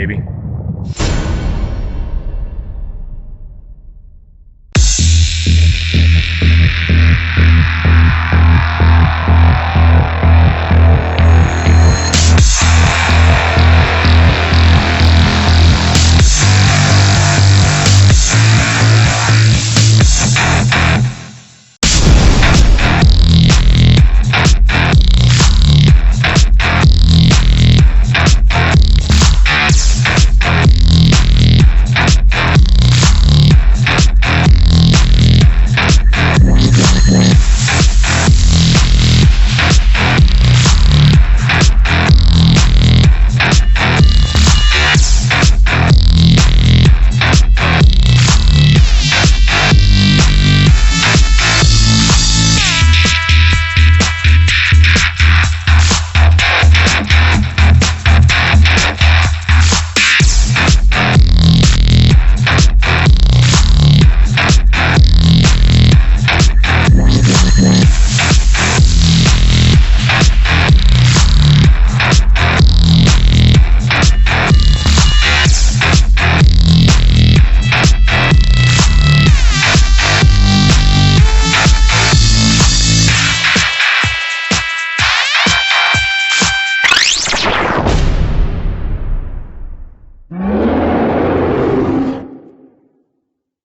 baby.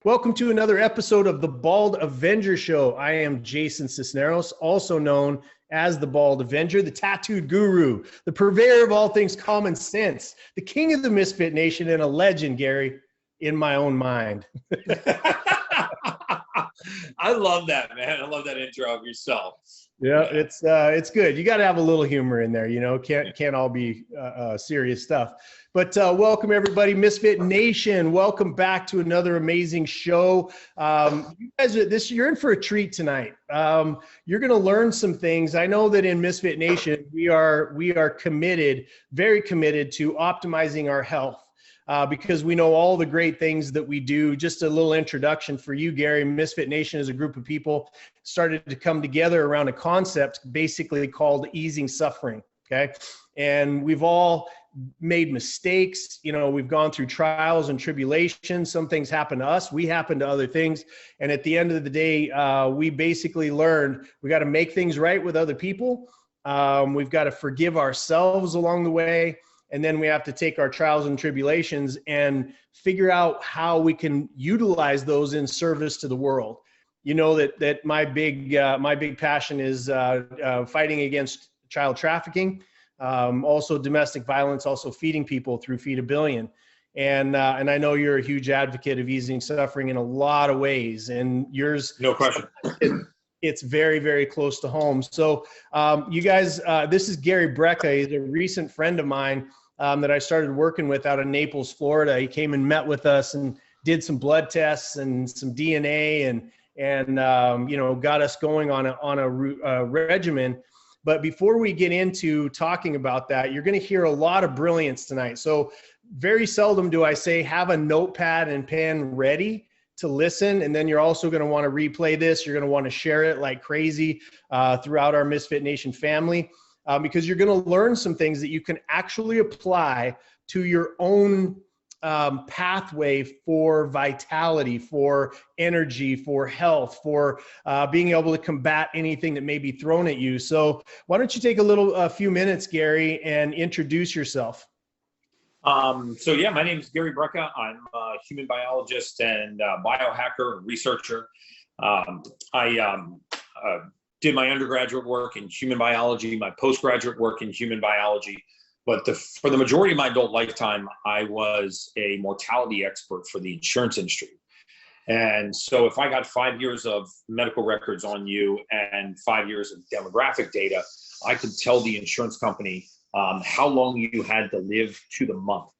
Welcome to another episode of the Bald Avenger Show. I am Jason Sisneros, also known as the Bald Avenger, the tattooed guru, the purveyor of all things common sense, the king of the Misfit Nation, and a legend, Gary, in my own mind. I love that, man. I love that intro of yourself. Yeah, it's good. You got to have a little humor in there, you know. Can't all be serious stuff. But welcome everybody, Misfit Nation. Welcome back to another amazing show. You guys, you're in for a treat tonight. You're going to learn some things. I know that in Misfit Nation, we are committed, very committed to optimizing our health. Because we know all the great things that we do. Just a little introduction for you, Gary. Misfit Nation is a group of people started to come together around a concept basically called easing suffering, okay? And we've all made mistakes. You know, we've gone through trials and tribulations. Some things happen to us. We happen to other things. And at the end of the day, we basically learned we got to make things right with other people. We've got to forgive ourselves along the way. And then we have to take our trials and tribulations and figure out how we can utilize those in service to the world. You know that my big passion is fighting against child trafficking, also domestic violence, also feeding people through Feed a Billion. And I know you're a huge advocate of easing suffering in a lot of ways, and yours, no question. It's very, very close to home. So you guys, this is Gary Brecka. He's a recent friend of mine that I started working with out of Naples, Florida. He came and met with us and did some blood tests and some DNA and you know, got us going on a regimen. But before we get into talking about that, you're going to hear a lot of brilliance tonight. So very seldom do I say have a notepad and pen ready to listen, and then you're also going to want to replay this. You're going to want to share it like crazy throughout our Misfit Nation family, because you're going to learn some things that you can actually apply to your own pathway for vitality, for energy, for health, for being able to combat anything that may be thrown at you. So why don't you take a few minutes, Gary, and introduce yourself? So yeah, my name is Gary Brecka. I'm a human biologist and biohacker and researcher. I did my undergraduate work in human biology, my postgraduate work in human biology, but for the majority of my adult lifetime, I was a mortality expert for the insurance industry. And so if I got 5 years of medical records on you and 5 years of demographic data, I could tell the insurance company how long you had to live to the month.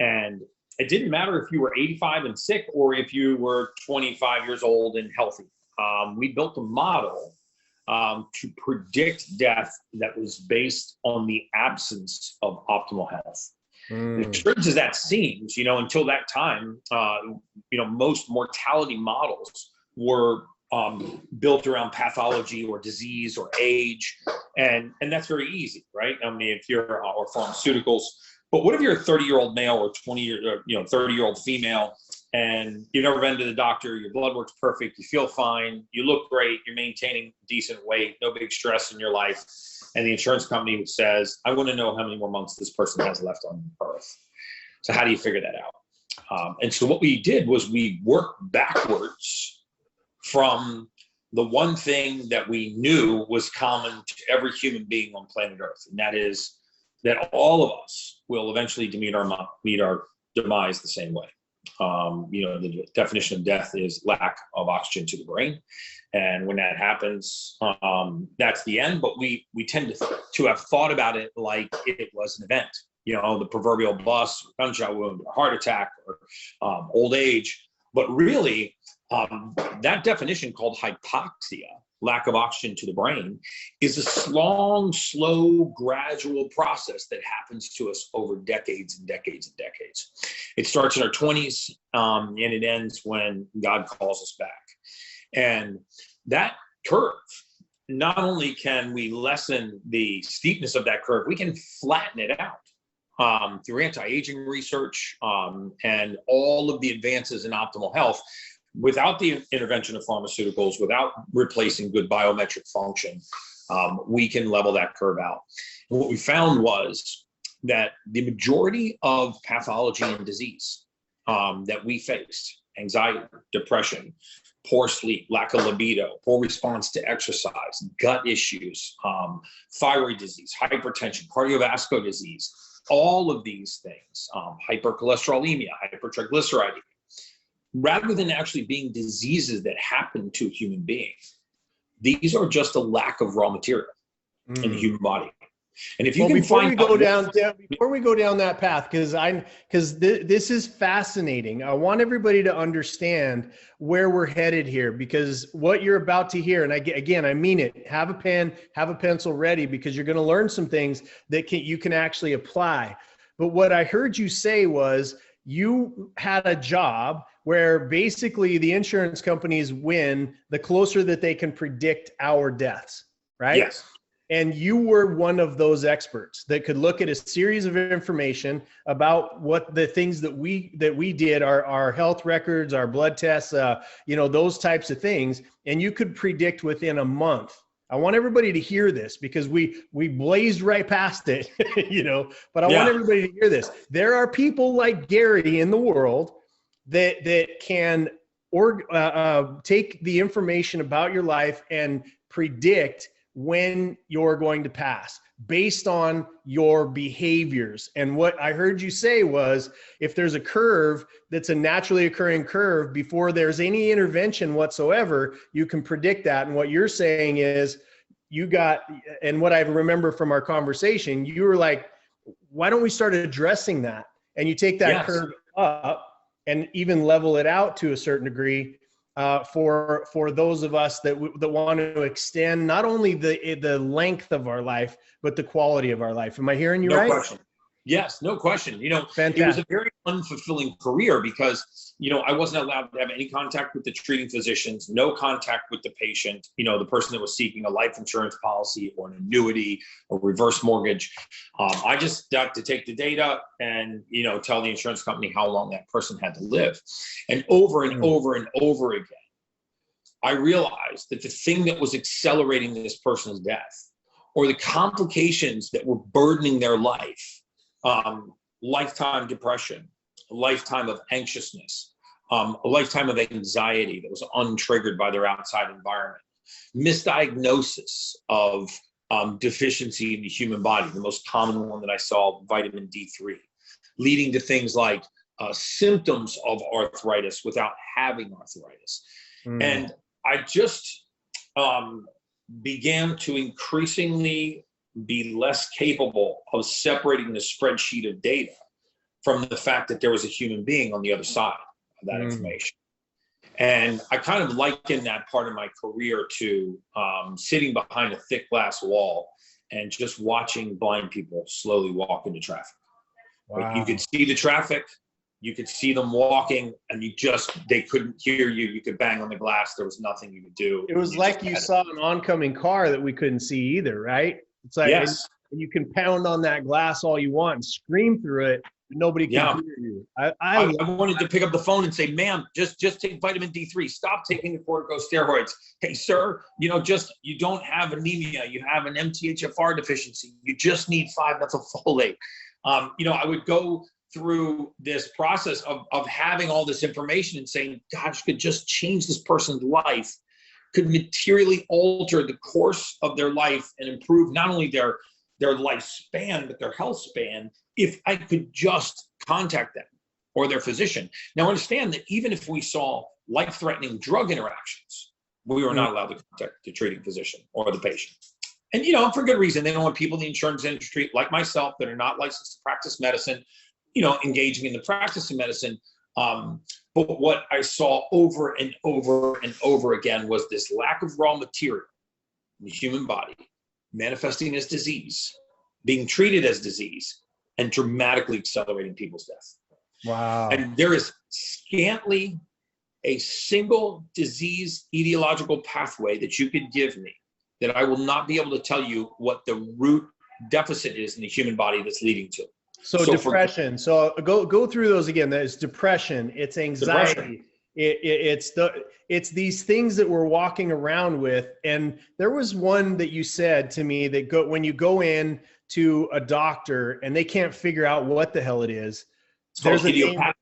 And it didn't matter if you were 85 and sick or if you were 25 years old and healthy. We built a model to predict death that was based on the absence of optimal health. As strange as that seems, you know, until that time, you know, most mortality models were built around pathology or disease or age, and that's very easy, right? I mean, if you're or pharmaceuticals, But what if you're a 30-year-old male or 30-year-old female, and you've never been to the doctor, your blood work's perfect, you feel fine, you look great, you're maintaining decent weight, no big stress in your life, and the insurance company says, I want to know how many more months this person has left on earth. So how do you figure that out? And so what we did was we worked backwards from the one thing that we knew was common to every human being on planet Earth, and that is that all of us will eventually meet our demise the same way. The definition of death is lack of oxygen to the brain. And when that happens, that's the end. But we tend to have thought about it like it was an event, the proverbial bus, or gunshot wound, or heart attack, or old age. But really, that definition called hypoxia, lack of oxygen to the brain, is a long, slow, gradual process that happens to us over decades and decades and decades. It starts in our 20s and it ends when God calls us back. And that curve, not only can we lessen the steepness of that curve, we can flatten it out through anti-aging research and all of the advances in optimal health. Without the intervention of pharmaceuticals, without replacing good biometric function, we can level that curve out. And what we found was that the majority of pathology and disease that we faced, anxiety, depression, poor sleep, lack of libido, poor response to exercise, gut issues, thyroid disease, hypertension, cardiovascular disease, all of these things, hypercholesterolemia, hypertriglyceridemia, rather than actually being diseases that happen to human beings, these are just a lack of raw material in the human body. And if you can before we go down that path, because this is fascinating. I want everybody to understand where we're headed here, because what you're about to hear, and I mean it, have a pen, have a pencil ready, because you're going to learn some things that you can actually apply. But what I heard you say was you had a job where basically the insurance companies win the closer that they can predict our deaths, right? Yes. And you were one of those experts that could look at a series of information about what the things that we did, our health records, our blood tests, those types of things, and you could predict within a month. I want everybody to hear this, because we blazed right past it, but I want everybody to hear this. There are people like Gary in the world that can take the information about your life and predict when you're going to pass based on your behaviors. And what I heard you say was, if there's a curve that's a naturally occurring curve before there's any intervention whatsoever, you can predict that. And what you're saying is and what I remember from our conversation, you were like, why don't we start addressing that? And you take that curve up and even level it out to a certain degree for those of us that want to extend not only the length of our life, but the quality of our life. Am I hearing you right? No question. Yes, no question. Fantastic. It was a very unfulfilling career because, I wasn't allowed to have any contact with the treating physicians, no contact with the patient, the person that was seeking a life insurance policy or an annuity or reverse mortgage. I just got to take the data and, tell the insurance company how long that person had to live. And over and over and over again, I realized that the thing that was accelerating this person's death, or the complications that were burdening their life, lifetime depression, a lifetime of anxiousness, a lifetime of anxiety that was untriggered by their outside environment, misdiagnosis of deficiency in the human body, the most common one that I saw, vitamin D3, leading to things like symptoms of arthritis without having arthritis. And I just began to increasingly be less capable of separating the spreadsheet of data from the fact that there was a human being on the other side of that information. And I kind of liken that part of my career to sitting behind a thick glass wall and just watching blind people slowly walk into traffic. Wow. Like, you could see the traffic, you could see them walking, and they couldn't hear you. You could bang on the glass. There was nothing you could do. It was like you saw an oncoming car that we couldn't see either, right? It's like, yes. and you can pound on that glass all you want and scream through it, but nobody can hear you. I wanted to pick up the phone and say, ma'am, just take vitamin D3. Stop taking the corticosteroids. Hey, sir, you don't have anemia. You have an MTHFR deficiency. You just need 5-methylfolate. I would go through this process of having all this information and saying, gosh, could just change this person's life, could materially alter the course of their life and improve not only their lifespan, but their health span, if I could just contact them or their physician. Now, understand that even if we saw life-threatening drug interactions, we were not allowed to contact the treating physician or the patient. And, for good reason. They don't want people in the insurance industry like myself that are not licensed to practice medicine, engaging in the practice of medicine. But what I saw over and over and over again was this lack of raw material in the human body, manifesting as disease, being treated as disease, and dramatically accelerating people's death. Wow. And there is scantly a single disease etiological pathway that you could give me that I will not be able to tell you what the root deficit is in the human body that's leading to. So depression. So go through those again. There's depression. It's anxiety. It's these things that we're walking around with. And there was one that you said to me that when you go in to a doctor and they can't figure out what the hell it is. There's idiopathic.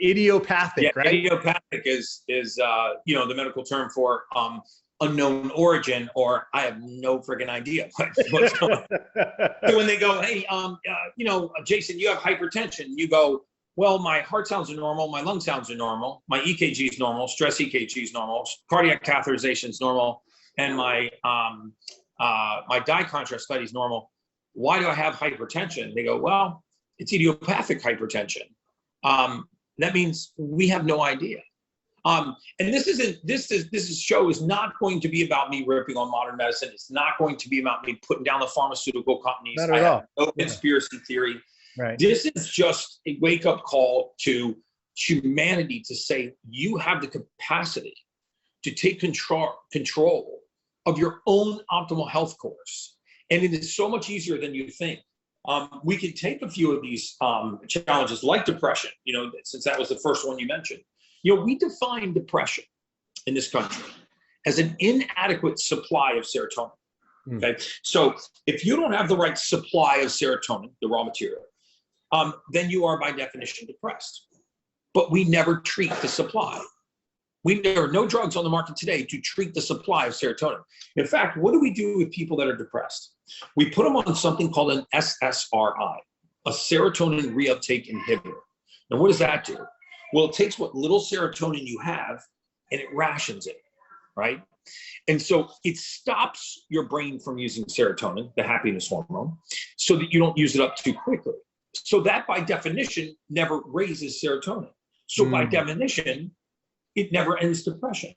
Idiopathic, right? Idiopathic is the medical term for unknown origin, or I have no friggin' idea what's going on. So when they go, hey, Jason, you have hypertension. You go, well, my heart sounds are normal, my lung sounds are normal, my EKG is normal, stress EKG is normal, cardiac catheterization is normal, and my dye contrast study is normal. Why do I have hypertension? They go, well, it's idiopathic hypertension. That means we have no idea. And this show is not going to be about me ripping on modern medicine. It's not going to be about me putting down the pharmaceutical companies. Not at all. No conspiracy theory. Right. This is just a wake-up call to humanity to say you have the capacity to take control of your own optimal health course. And it is so much easier than you think. We can take a few of these challenges like depression, since that was the first one you mentioned. We define depression in this country as an inadequate supply of serotonin. Okay. So if you don't have the right supply of serotonin, the raw material, then you are by definition depressed. But we never treat the supply. There are no drugs on the market today to treat the supply of serotonin. In fact, what do we do with people that are depressed? We put them on something called an SSRI, a serotonin reuptake inhibitor. And what does that do? Well, it takes what little serotonin you have and it rations it, right? And so it stops your brain from using serotonin, the happiness hormone, so that you don't use it up too quickly. So that by definition never raises serotonin. So by definition, it never ends depression.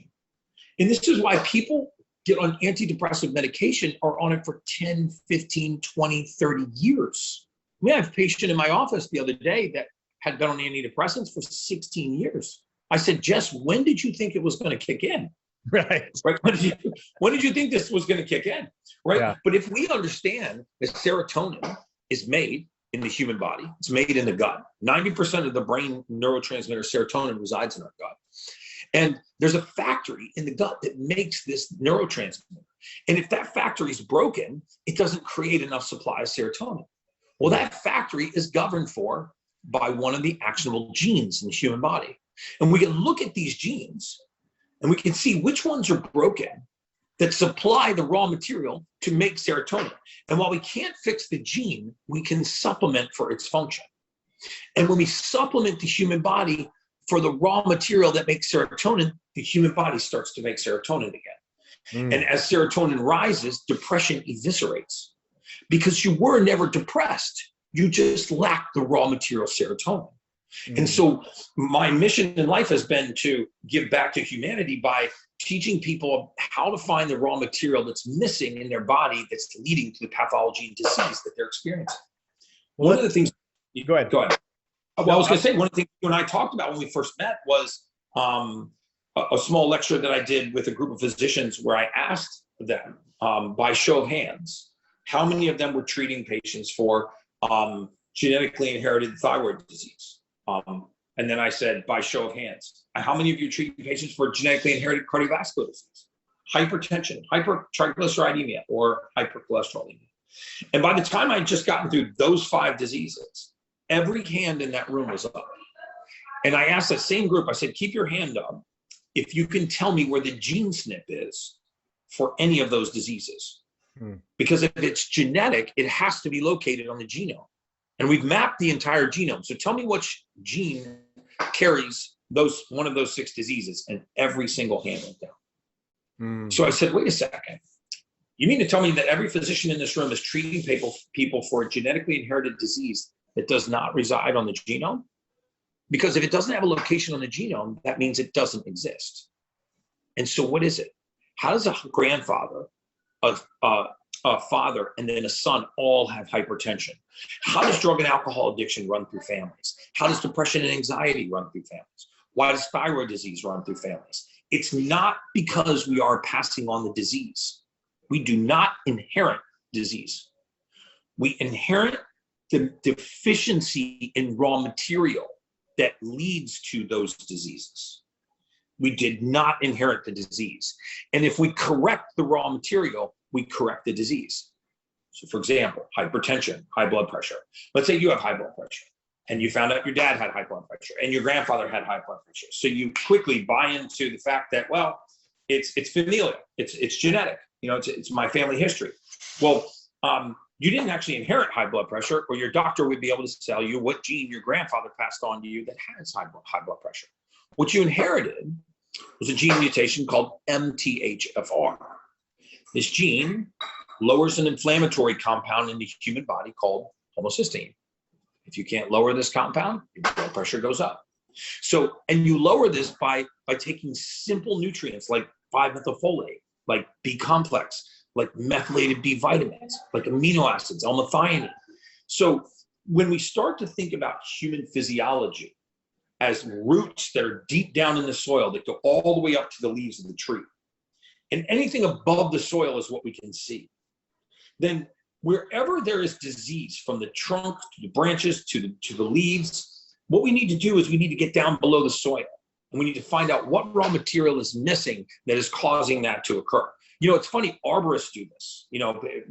And this is why people get on antidepressant medication are on it for 10, 15, 20, 30 years. We have a patient in my office the other day that had been on antidepressants for 16 years. I said, Jess, when did you think it was going to kick in? Right. When did you think this was going to kick in? Right. Yeah. But if we understand that serotonin is made in the human body, it's made in the gut. 90% of the brain neurotransmitter serotonin resides in our gut. And there's a factory in the gut that makes this neurotransmitter. And if that factory is broken, it doesn't create enough supply of serotonin. Well, that factory is governed for by one of the actionable genes in the human body. And we can look at these genes and we can see which ones are broken that supply the raw material to make serotonin. And while we can't fix the gene, we can supplement for its function. And when we supplement the human body for the raw material that makes serotonin, the human body starts to make serotonin again. And as serotonin rises, depression eviscerates. Because you were never depressed, you just lack the raw material serotonin. And so my mission in life has been to give back to humanity by teaching people how to find the raw material that's missing in their body that's leading to the pathology and disease that they're experiencing. Well, one of the things, go ahead. Well, I was going to say, one of the things you and I talked about when we first met was a small lecture that I did with a group of physicians where I asked them by show of hands, How many of them were treating patients for genetically inherited thyroid disease? And then I said, by show of hands, how many of you treat patients for genetically inherited cardiovascular disease, hypertension, hypertriglyceridemia, or hypercholesterolemia? And by the time I'd just gotten through those 5 diseases, every hand in that room was up. And I asked that same group, I said, keep your hand up if you can tell me where the gene SNP is for any of those diseases. Because if it's genetic, it has to be located on the genome. And we've mapped the entire genome. So tell me which gene carries one of those 6 diseases, and every single hand went down. So I said, wait a second. You mean to tell me that every physician in this room is treating people for a genetically inherited disease that does not reside on the genome? Because if it doesn't have a location on the genome, that means it doesn't exist. And so what is it? How does a grandfather, a father, and then a son all have hypertension? How does drug and alcohol addiction run through families? How does depression and anxiety run through families? Why does thyroid disease run through families? It's not because we are passing on the disease. We do not inherit disease. We inherit the deficiency in raw material that leads to those diseases. We did not inherit the disease. And if we correct the raw material, we correct the disease. So for example, hypertension, high blood pressure. Let's say you have high blood pressure and you found out your dad had high blood pressure and your grandfather had high blood pressure. So you quickly buy into the fact that, well, it's familial, it's genetic, it's my family history. Well, you didn't actually inherit high blood pressure, or your doctor would be able to tell you what gene your grandfather passed on to you that has high blood pressure. What you inherited was a gene mutation called MTHFR. This gene lowers an inflammatory compound in the human body called homocysteine. If you can't lower this compound, your blood pressure goes up. So, and you lower this by taking simple nutrients like 5-methylfolate, like B complex, like methylated B vitamins, like amino acids, L-methionine. So when we start to think about human physiology as roots that are deep down in the soil that go all the way up to the leaves of the tree, and anything above the soil is what we can see, then wherever there is disease, from the trunk to the branches to the leaves, what we need to do is we need to get down below the soil, and we need to find out what raw material is missing that is causing that to occur. It's funny, arborists do this,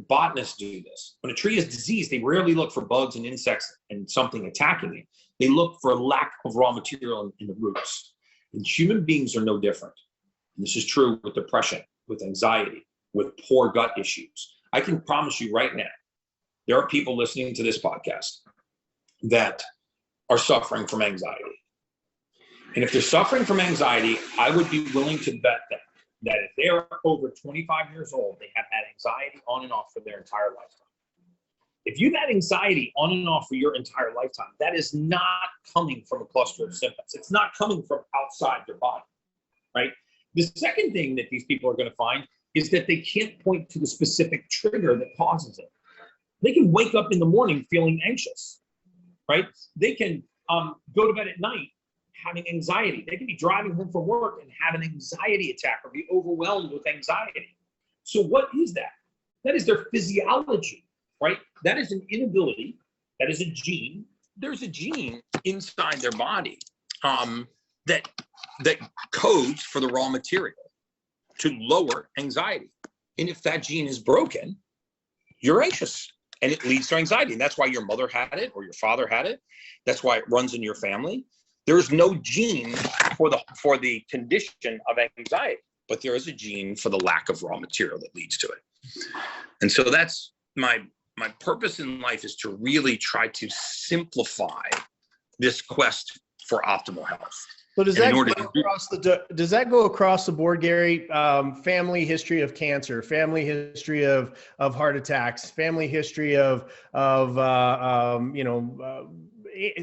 botanists do this. When a tree is diseased, they rarely look for bugs and insects and something attacking it. They look for a lack of raw material in the roots. And human beings are no different. And this is true with depression, with anxiety, with poor gut issues. I can promise you right now, there are people listening to this podcast that are suffering from anxiety. And if they're suffering from anxiety, I would be willing to bet that if they are over 25 years old, they have had anxiety on and off for their entire lifetime. If you've had anxiety on and off for your entire lifetime, that is not coming from a cluster of symptoms. It's not coming from outside your body, right? The second thing that these people are going to find is that they can't point to the specific trigger that causes it. They can wake up in the morning feeling anxious, right? They can go to bed at night having anxiety. They can be driving home from work and have an anxiety attack or be overwhelmed with anxiety. So what is that? That is their physiology, right? That is an inability. That is a gene. There's a gene inside their body that codes for the raw material to lower anxiety. And if that gene is broken, you're anxious, and it leads to anxiety. And that's why your mother had it or your father had it. That's why it runs in your family. There's no gene for the condition of anxiety, but there is a gene for the lack of raw material that leads to it. And so that's my purpose in life, is to really try to simplify this quest for optimal health. So does that go across the board, Gary? Family history of cancer, family history of heart attacks, family history of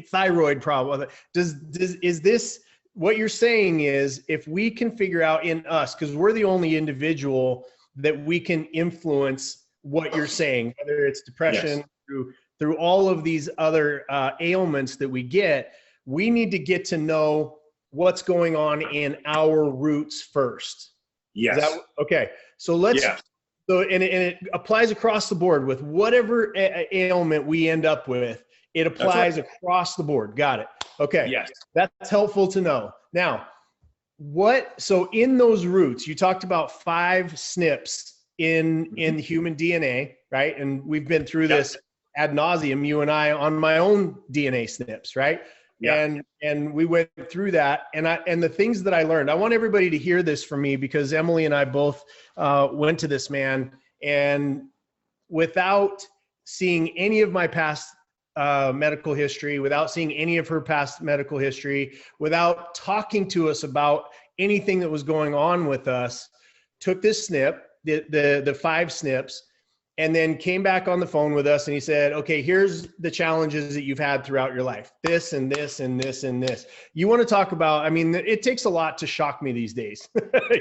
thyroid problem. Is this what you're saying? Is if we can figure out in us, because we're the only individual that we can influence what you're saying, whether it's depression, yes, through all of these other ailments that we get, we need to get to know what's going on in our roots first. Yes. Okay. So let's So, and it applies across the board with whatever ailment we end up with. It applies across the board. Got it. Okay. Yes. That's helpful to know. Now, so in those roots, you talked about 5 SNPs in human DNA, right? And we've been through this ad nauseum, you and I, on my own DNA SNPs, right? Yeah. And we went through that, and the things that I learned, I want everybody to hear this from me, because Emily and I both went to this man, and without seeing any of my past medical history, without seeing any of her past medical history, without talking to us about anything that was going on with us, took this SNP, the 5 SNPs, and then came back on the phone with us, and he said, okay, here's the challenges that you've had throughout your life. This and this and this and this. You want to talk about, I mean, it takes a lot to shock me these days.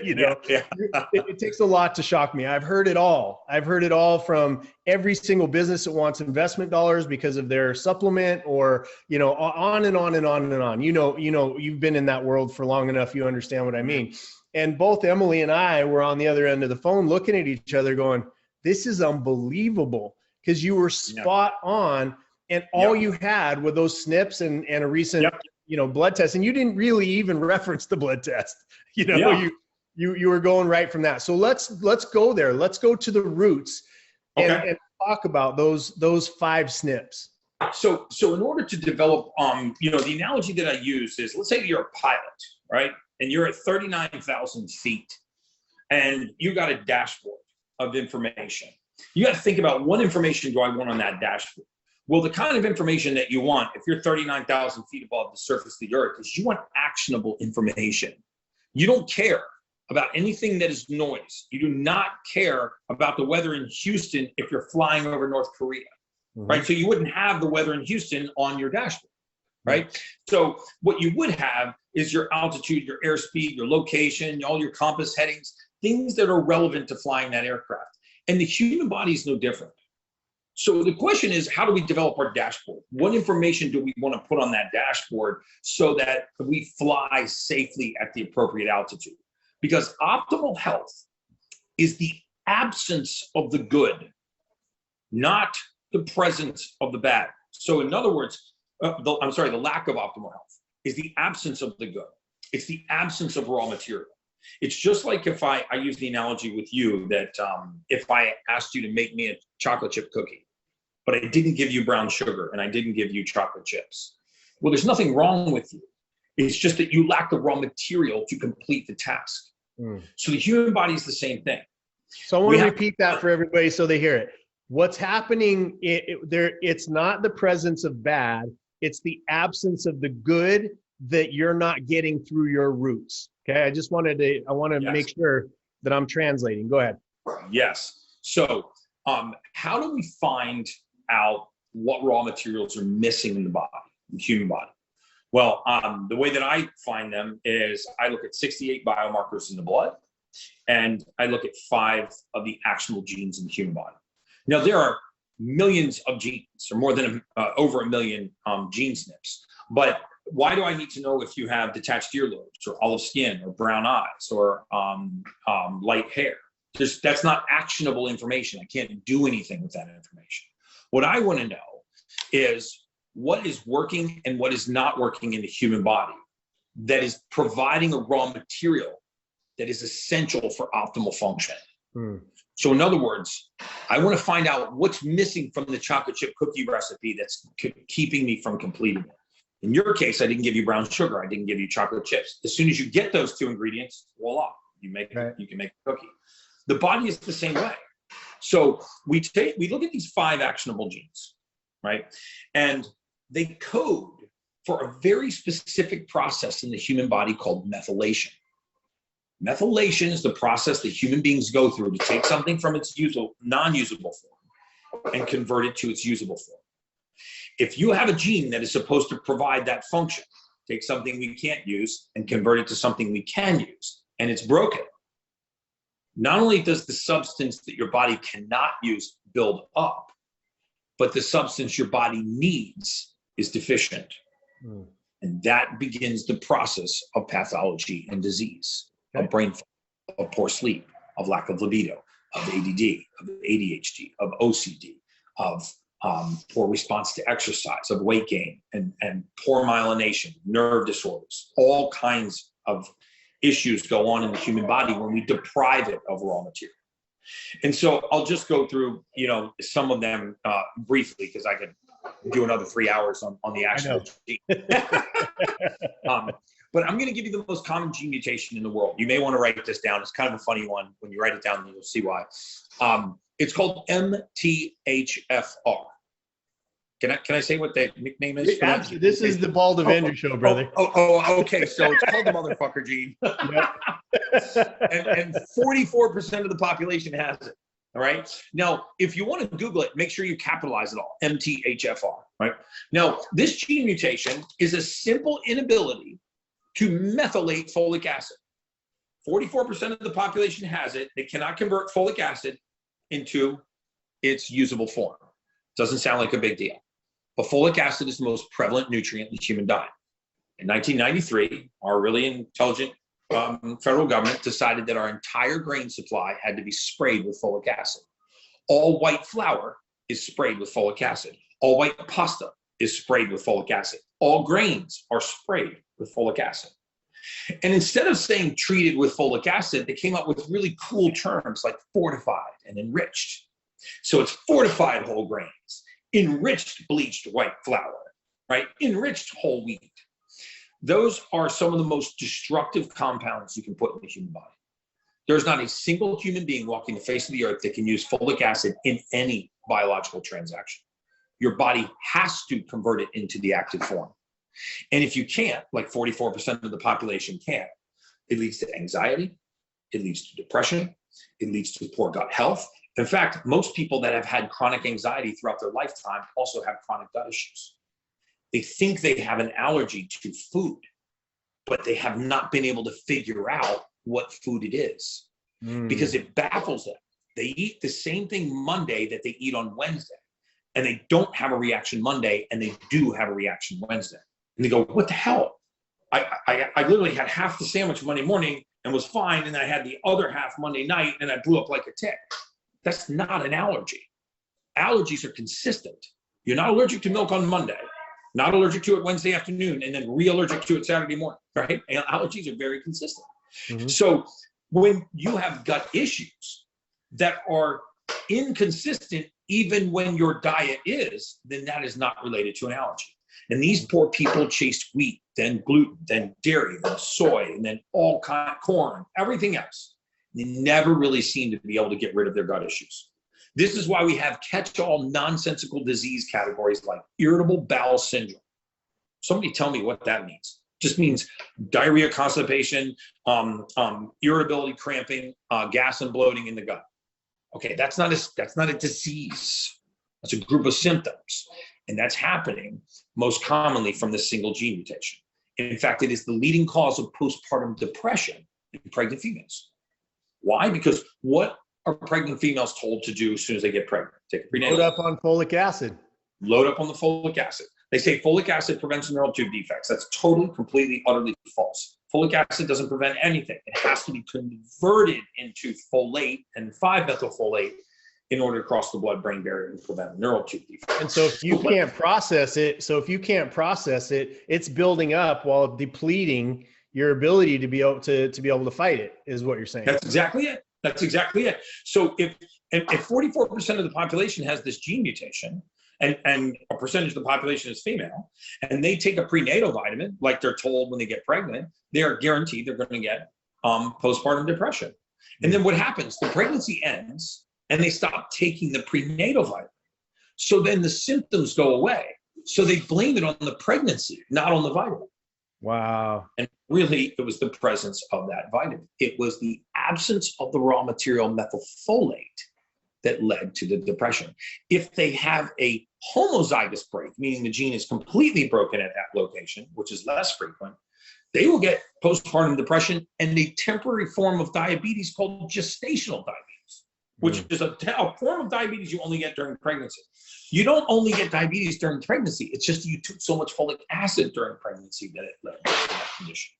You know, it takes a lot to shock me. I've heard it all. I've heard it all from every single business that wants investment dollars because of their supplement, or, you know, on and on and on and on. You know, you've been in that world for long enough. You understand what I mean. And both Emily and I were on the other end of the phone looking at each other going, this is unbelievable, because you were spot on, and all you had were those SNPs and a recent, you know, blood test, and you didn't really even reference the blood test. You know, you were going right from that. So let's go there. Let's go to the roots and talk about those 5 SNPs. So in order to develop, you know, the analogy that I use is, let's say you're a pilot, right? And you're at 39,000 feet, and you got a dashboard of information. You got to think about, what information do I want on that dashboard? Well, the kind of information that you want, if you're 39,000 feet above the surface of the earth, is you want actionable information. You don't care about anything that is noise. You do not care about the weather in Houston if you're flying over North Korea, right? So you wouldn't have the weather in Houston on your dashboard, right? So what you would have is your altitude, your airspeed, your location, all your compass headings, things that are relevant to flying that aircraft. And the human body is no different. So the question is, how do we develop our dashboard? What information do we want to put on that dashboard so that we fly safely at the appropriate altitude? Because optimal health is the absence of the good, not the presence of the bad. So in other words, the lack of optimal health is the absence of the good. It's the absence of raw material. It's just like if I use the analogy with you that if I asked you to make me a chocolate chip cookie, but I didn't give you brown sugar and I didn't give you chocolate chips. Well, there's nothing wrong with you. It's just that you lack the raw material to complete the task. So the human body is the same thing. So I want to repeat that for everybody so they hear it. What's happening, it's not the presence of bad, it's the absence of the good that you're not getting through your roots. Okay, I want to make sure that I'm translating. Go ahead. Yes. So how do we find out what raw materials are missing in the body, in the human body? Well, the way that I find them is I look at 68 biomarkers in the blood, and I look at 5 of the actionable genes in the human body. Now, there are millions of genes, or more than over a million gene SNPs. But why do I need to know if you have detached earlobes, or olive skin, or brown eyes, or light hair? That's not actionable information. I can't do anything with that information. What I want to know is what is working and what is not working in the human body that is providing a raw material that is essential for optimal function. So in other words, I want to find out what's missing from the chocolate chip cookie recipe that's keeping me from completing it. In your case, I didn't give you brown sugar. I didn't give you chocolate chips. As soon as you get those 2 ingredients, voila, you can make a cookie. The body is the same way. So we look at these 5 actionable genes, right? And they code for a very specific process in the human body called methylation. Methylation is the process that human beings go through to take something from its non-usable form and convert it to its usable form. If you have a gene that is supposed to provide that function, take something we can't use and convert it to something we can use, and it's broken, not only does the substance that your body cannot use build up, but the substance your body needs is deficient. And that begins the process of pathology and disease, of brain fog, of poor sleep, of lack of libido. of ADD, of ADHD, of OCD, of poor response to exercise, of weight gain, and poor myelination, nerve disorders. All kinds of issues go on in the human body when we deprive it of raw material. And so I'll just go through, some of them briefly, because I could do another 3 hours on the actual gene. But I'm going to give you the most common gene mutation in the world. You may want to write this down. It's kind of a funny one. When you write it down, you'll see why. It's called MTHFR. Can I say what the nickname is? This is the Bald Avenger show, brother. Okay. So it's called the motherfucker gene. and 44% of the population has it. All right. Now, if you want to Google it, make sure you capitalize it all. MTHFR. Right. Now, this gene mutation is a simple inability to methylate folic acid. 44% of the population has it. They cannot convert folic acid into its usable form. Doesn't sound like a big deal. But folic acid is the most prevalent nutrient in the human diet. In 1993, our really intelligent federal government decided that our entire grain supply had to be sprayed with folic acid. All white flour is sprayed with folic acid. All white pasta is sprayed with folic acid. All grains are sprayed with folic acid. And instead of saying treated with folic acid, they came up with really cool terms like fortified and enriched. So it's fortified whole grains, enriched bleached white flour, right? Enriched whole wheat. Those are some of the most destructive compounds you can put in the human body. There's not a single human being walking the face of the earth that can use folic acid in any biological transaction. Your body has to convert it into the active form. And if you can't, like 44% of the population can't, it leads to anxiety, it leads to depression, it leads to poor gut health. In fact, most people that have had chronic anxiety throughout their lifetime also have chronic gut issues. They think they have an allergy to food, but they have not been able to figure out what food it is because it baffles them. They eat the same thing Monday that they eat on Wednesday, and they don't have a reaction Monday, and they do have a reaction Wednesday. And they go, what the hell? I literally had half the sandwich Monday morning and was fine, and I had the other half Monday night, and I blew up like a tick. That's not an allergy. Allergies are consistent. You're not allergic to milk on Monday, not allergic to it Wednesday afternoon, and then re-allergic to it Saturday morning, right? And allergies are very consistent. So when you have gut issues that are inconsistent, even when your diet is, then that is not related to an allergy. And these poor people chased wheat, then gluten, then dairy, then soy, and then all kind of corn, everything else. They never really seem to be able to get rid of their gut issues. This is why we have catch-all nonsensical disease categories like irritable bowel syndrome. Somebody tell me what that means. Just means diarrhea, constipation, irritability, cramping, gas and bloating in the gut. Okay, that's not a disease. That's a group of symptoms. And that's happening most commonly from the single gene mutation. In fact, it is the leading cause of postpartum depression in pregnant females. Why? Because what are pregnant females told to do as soon as they get pregnant? Take a prenatal. Load up on folic acid. Load up on the folic acid. They say folic acid prevents neural tube defects. That's totally, completely, utterly false. Folic acid doesn't prevent anything. It has to be converted into folate and 5-methylfolate in order to cross the blood-brain barrier and prevent neural tube defects. And so if you can't process it, it's building up while depleting your ability to be able to fight it, is what you're saying. That's exactly it. That's exactly it. So if 44% of the population has this gene mutation, and a percentage of the population is female, and they take a prenatal vitamin, like they're told when they get pregnant, they're guaranteed they're going to get postpartum depression. And then what happens? The pregnancy ends, and they stop taking the prenatal vitamin. So then the symptoms go away. So they blame it on the pregnancy, not on the vitamin. Wow. And really, it was the presence of that vitamin. It was the absence of the raw material methylfolate that led to the depression. If they have a homozygous break, meaning the gene is completely broken at that location, which is less frequent, they will get postpartum depression and a temporary form of diabetes called gestational diabetes, which is a form of diabetes you only get during pregnancy. You don't only get diabetes during pregnancy. It's just you took so much folic acid during pregnancy that it led to that condition.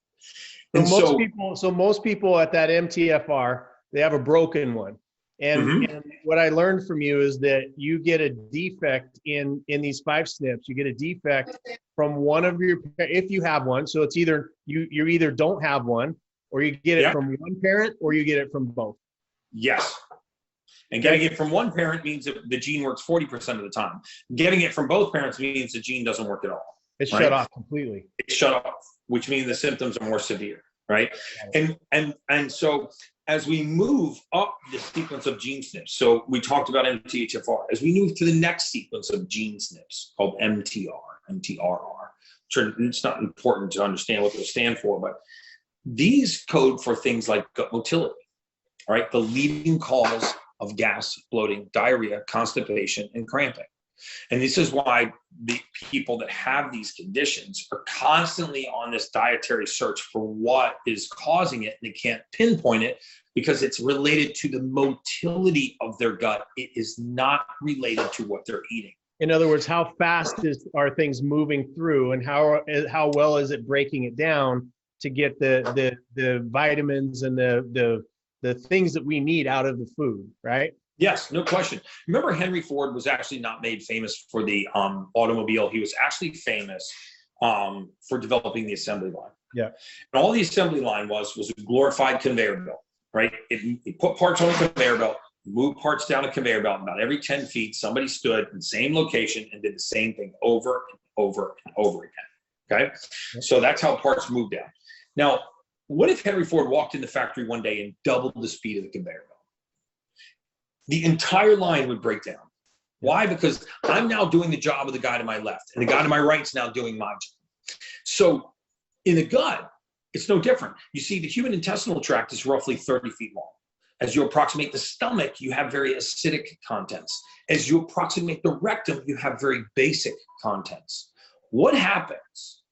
So most people at that MTFR, they have a broken one. And what I learned from you is that you get a defect in these 5 SNPs. You get a defect from one of your, if you have one. So it's either you either don't have one, or you get it from one parent, or you get it from both. Yes. And getting it from one parent means that the gene works 40% of the time. Getting it from both parents means the gene doesn't work at all. It's shut off completely. It's shut off, which means the symptoms are more severe, right? And so as we move up the sequence of gene SNPs, so we talked about MTHFR, as we move to the next sequence of gene SNPs called MTRR, it's not important to understand what those stand for, but these code for things like gut motility, right? The leading cause of gas, bloating, diarrhea, constipation, and cramping. And this is why the people that have these conditions are constantly on this dietary search for what is causing it, and they can't pinpoint it because it's related to the motility of their gut. It is not related to what they're eating. In other words, how fast are things moving through, and how well is it breaking it down to get the vitamins and the things that we need out of the food, right? Yes, no question. Remember, Henry Ford was actually not made famous for the automobile. He was actually famous for developing the assembly line. Yeah. And all the assembly line was a glorified conveyor belt, right? It put parts on a conveyor belt, moved parts down a conveyor belt. About every 10 feet, somebody stood in the same location and did the same thing over and over and over again, okay? So that's how parts move down. Now, what if Henry Ford walked in the factory one day and doubled the speed of the conveyor belt? The entire line would break down. Why? Because I'm now doing the job of the guy to my left, and the guy to my right is now doing my job. So in the gut, it's no different. You see, the human intestinal tract is roughly 30 feet long. As you approximate the stomach, you have very acidic contents. As you approximate the rectum, you have very basic contents. What happens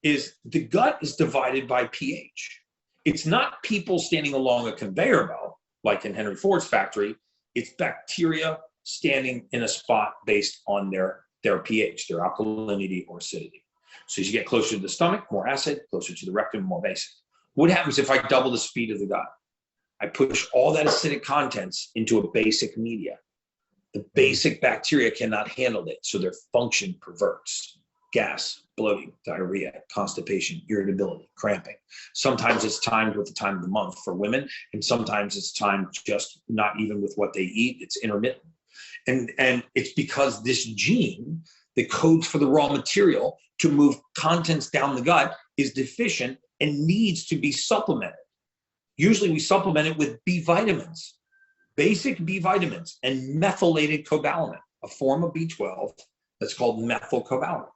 is the gut is divided by pH. It's not people standing along a conveyor belt, like in Henry Ford's factory. It's bacteria standing in a spot based on their pH, their alkalinity or acidity. So as you get closer to the stomach, more acid, closer to the rectum, more basic. What happens if I double the speed of the gut? I push all that acidic contents into a basic media. The basic bacteria cannot handle it, so their function perverts. Gas, bloating, diarrhea, constipation, irritability, cramping. Sometimes it's timed with the time of the month for women, and sometimes it's timed just not even with what they eat. It's intermittent. And it's because this gene that codes for the raw material to move contents down the gut is deficient and needs to be supplemented. Usually we supplement it with B vitamins, basic B vitamins, and methylated cobalamin, a form of B12 that's called methylcobalamin.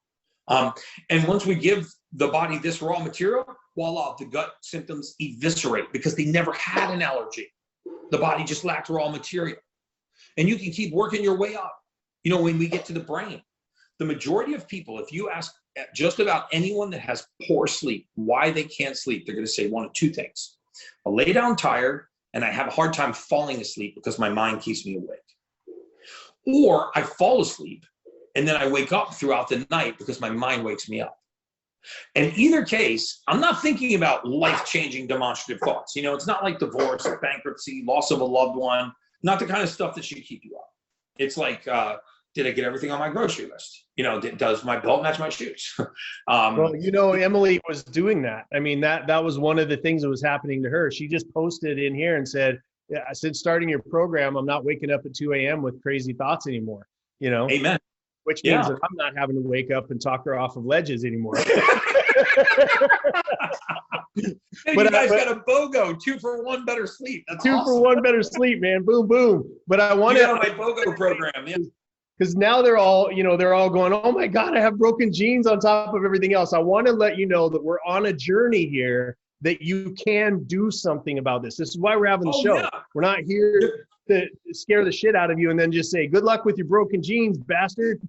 And once we give the body this raw material, voila, the gut symptoms eviscerate because they never had an allergy. The body just lacked raw material. And you can keep working your way up. You know, when we get to the brain, the majority of people, if you ask just about anyone that has poor sleep, why they can't sleep, they're going to say one of two things. I lay down tired and I have a hard time falling asleep because my mind keeps me awake. Or I fall asleep and then I wake up throughout the night because my mind wakes me up. In either case, I'm not thinking about life-changing demonstrative thoughts. You know, it's not like divorce, bankruptcy, loss of a loved one, not the kind of stuff that should keep you up. It's like, did I get everything on my grocery list? You know, does my belt match my shoes? Well, you know, Emily was doing that. I mean, that was one of the things that was happening to her. She just posted in here and said, yeah, since starting your program, I'm not waking up at 2 a.m. with crazy thoughts anymore, you know? Amen. Which means that I'm not having to wake up and talk her off of ledges anymore. Hey, but you guys got a BOGO, 2 for 1 better sleep. That's 2 awesome. for 1 better sleep, man. Boom, boom. But I want to my BOGO program, yeah. Because now they're all, you know, they're all going, oh my God, I have broken genes on top of everything else. I want to let you know that we're on a journey here, that you can do something about this. This is why we're having the show. Yeah. We're not here to scare the shit out of you and then just say, good luck with your broken genes, bastard.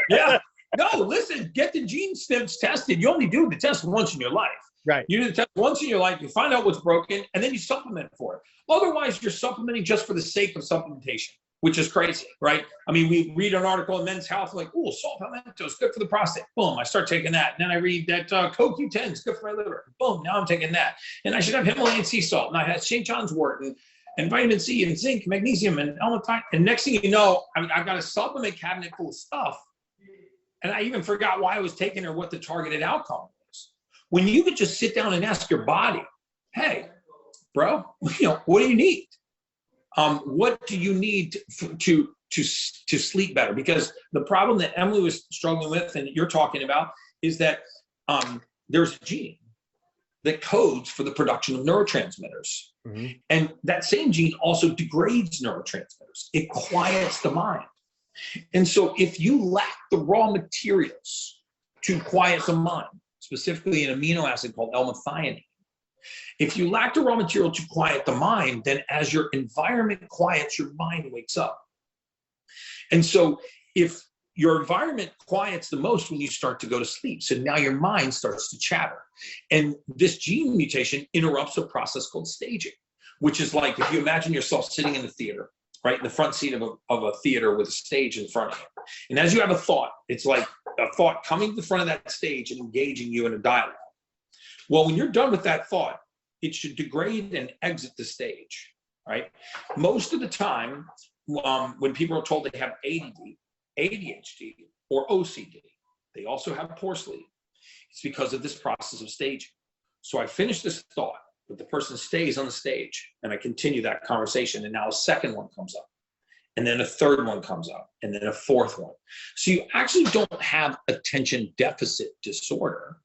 Yeah. No, listen, get the gene SNPs tested. You only do the test once in your life. Right. You do the test once in your life, you find out what's broken, and then you supplement for it. Otherwise, you're supplementing just for the sake of supplementation, which is crazy, right? I mean, we read an article in Men's Health, like, oh, salt palmetto is good for the prostate. Boom, I start taking that. And then I read that CoQ10 is good for my liver. Boom, now I'm taking that. And I should have Himalayan sea salt. And I had St. John's wort. and vitamin C and zinc, magnesium and L-methine. And next thing you know, I've got a supplement cabinet full of stuff. And I even forgot why I was taking or what the targeted outcome was. When you could just sit down and ask your body, hey, bro, what do you need? What do you need to sleep better? Because the problem that Emily was struggling with and you're talking about is that there's a gene that codes for the production of neurotransmitters. Mm-hmm. And that same gene also degrades neurotransmitters. It quiets the mind. And so if you lack the raw materials to quiet the mind, specifically an amino acid called L-methionine, if you lack the raw material to quiet the mind, then as your environment quiets, your mind wakes up. And so if your environment quiets the most when you start to go to sleep, so now your mind starts to chatter. And this gene mutation interrupts a process called staging, which is like if you imagine yourself sitting in the theater, right, in the front seat of a theater with a stage in front of you. And as you have a thought, it's like a thought coming to the front of that stage and engaging you in a dialogue. Well, when you're done with that thought, it should degrade and exit the stage, right? Most of the time, when people are told they have ADD, ADHD, or OCD, they also have poor sleep. It's because of this process of staging. So I finish this thought, but the person stays on the stage, and I continue that conversation, and now a second one comes up, and then a third one comes up, and then a fourth one. So you actually don't have attention deficit disorder.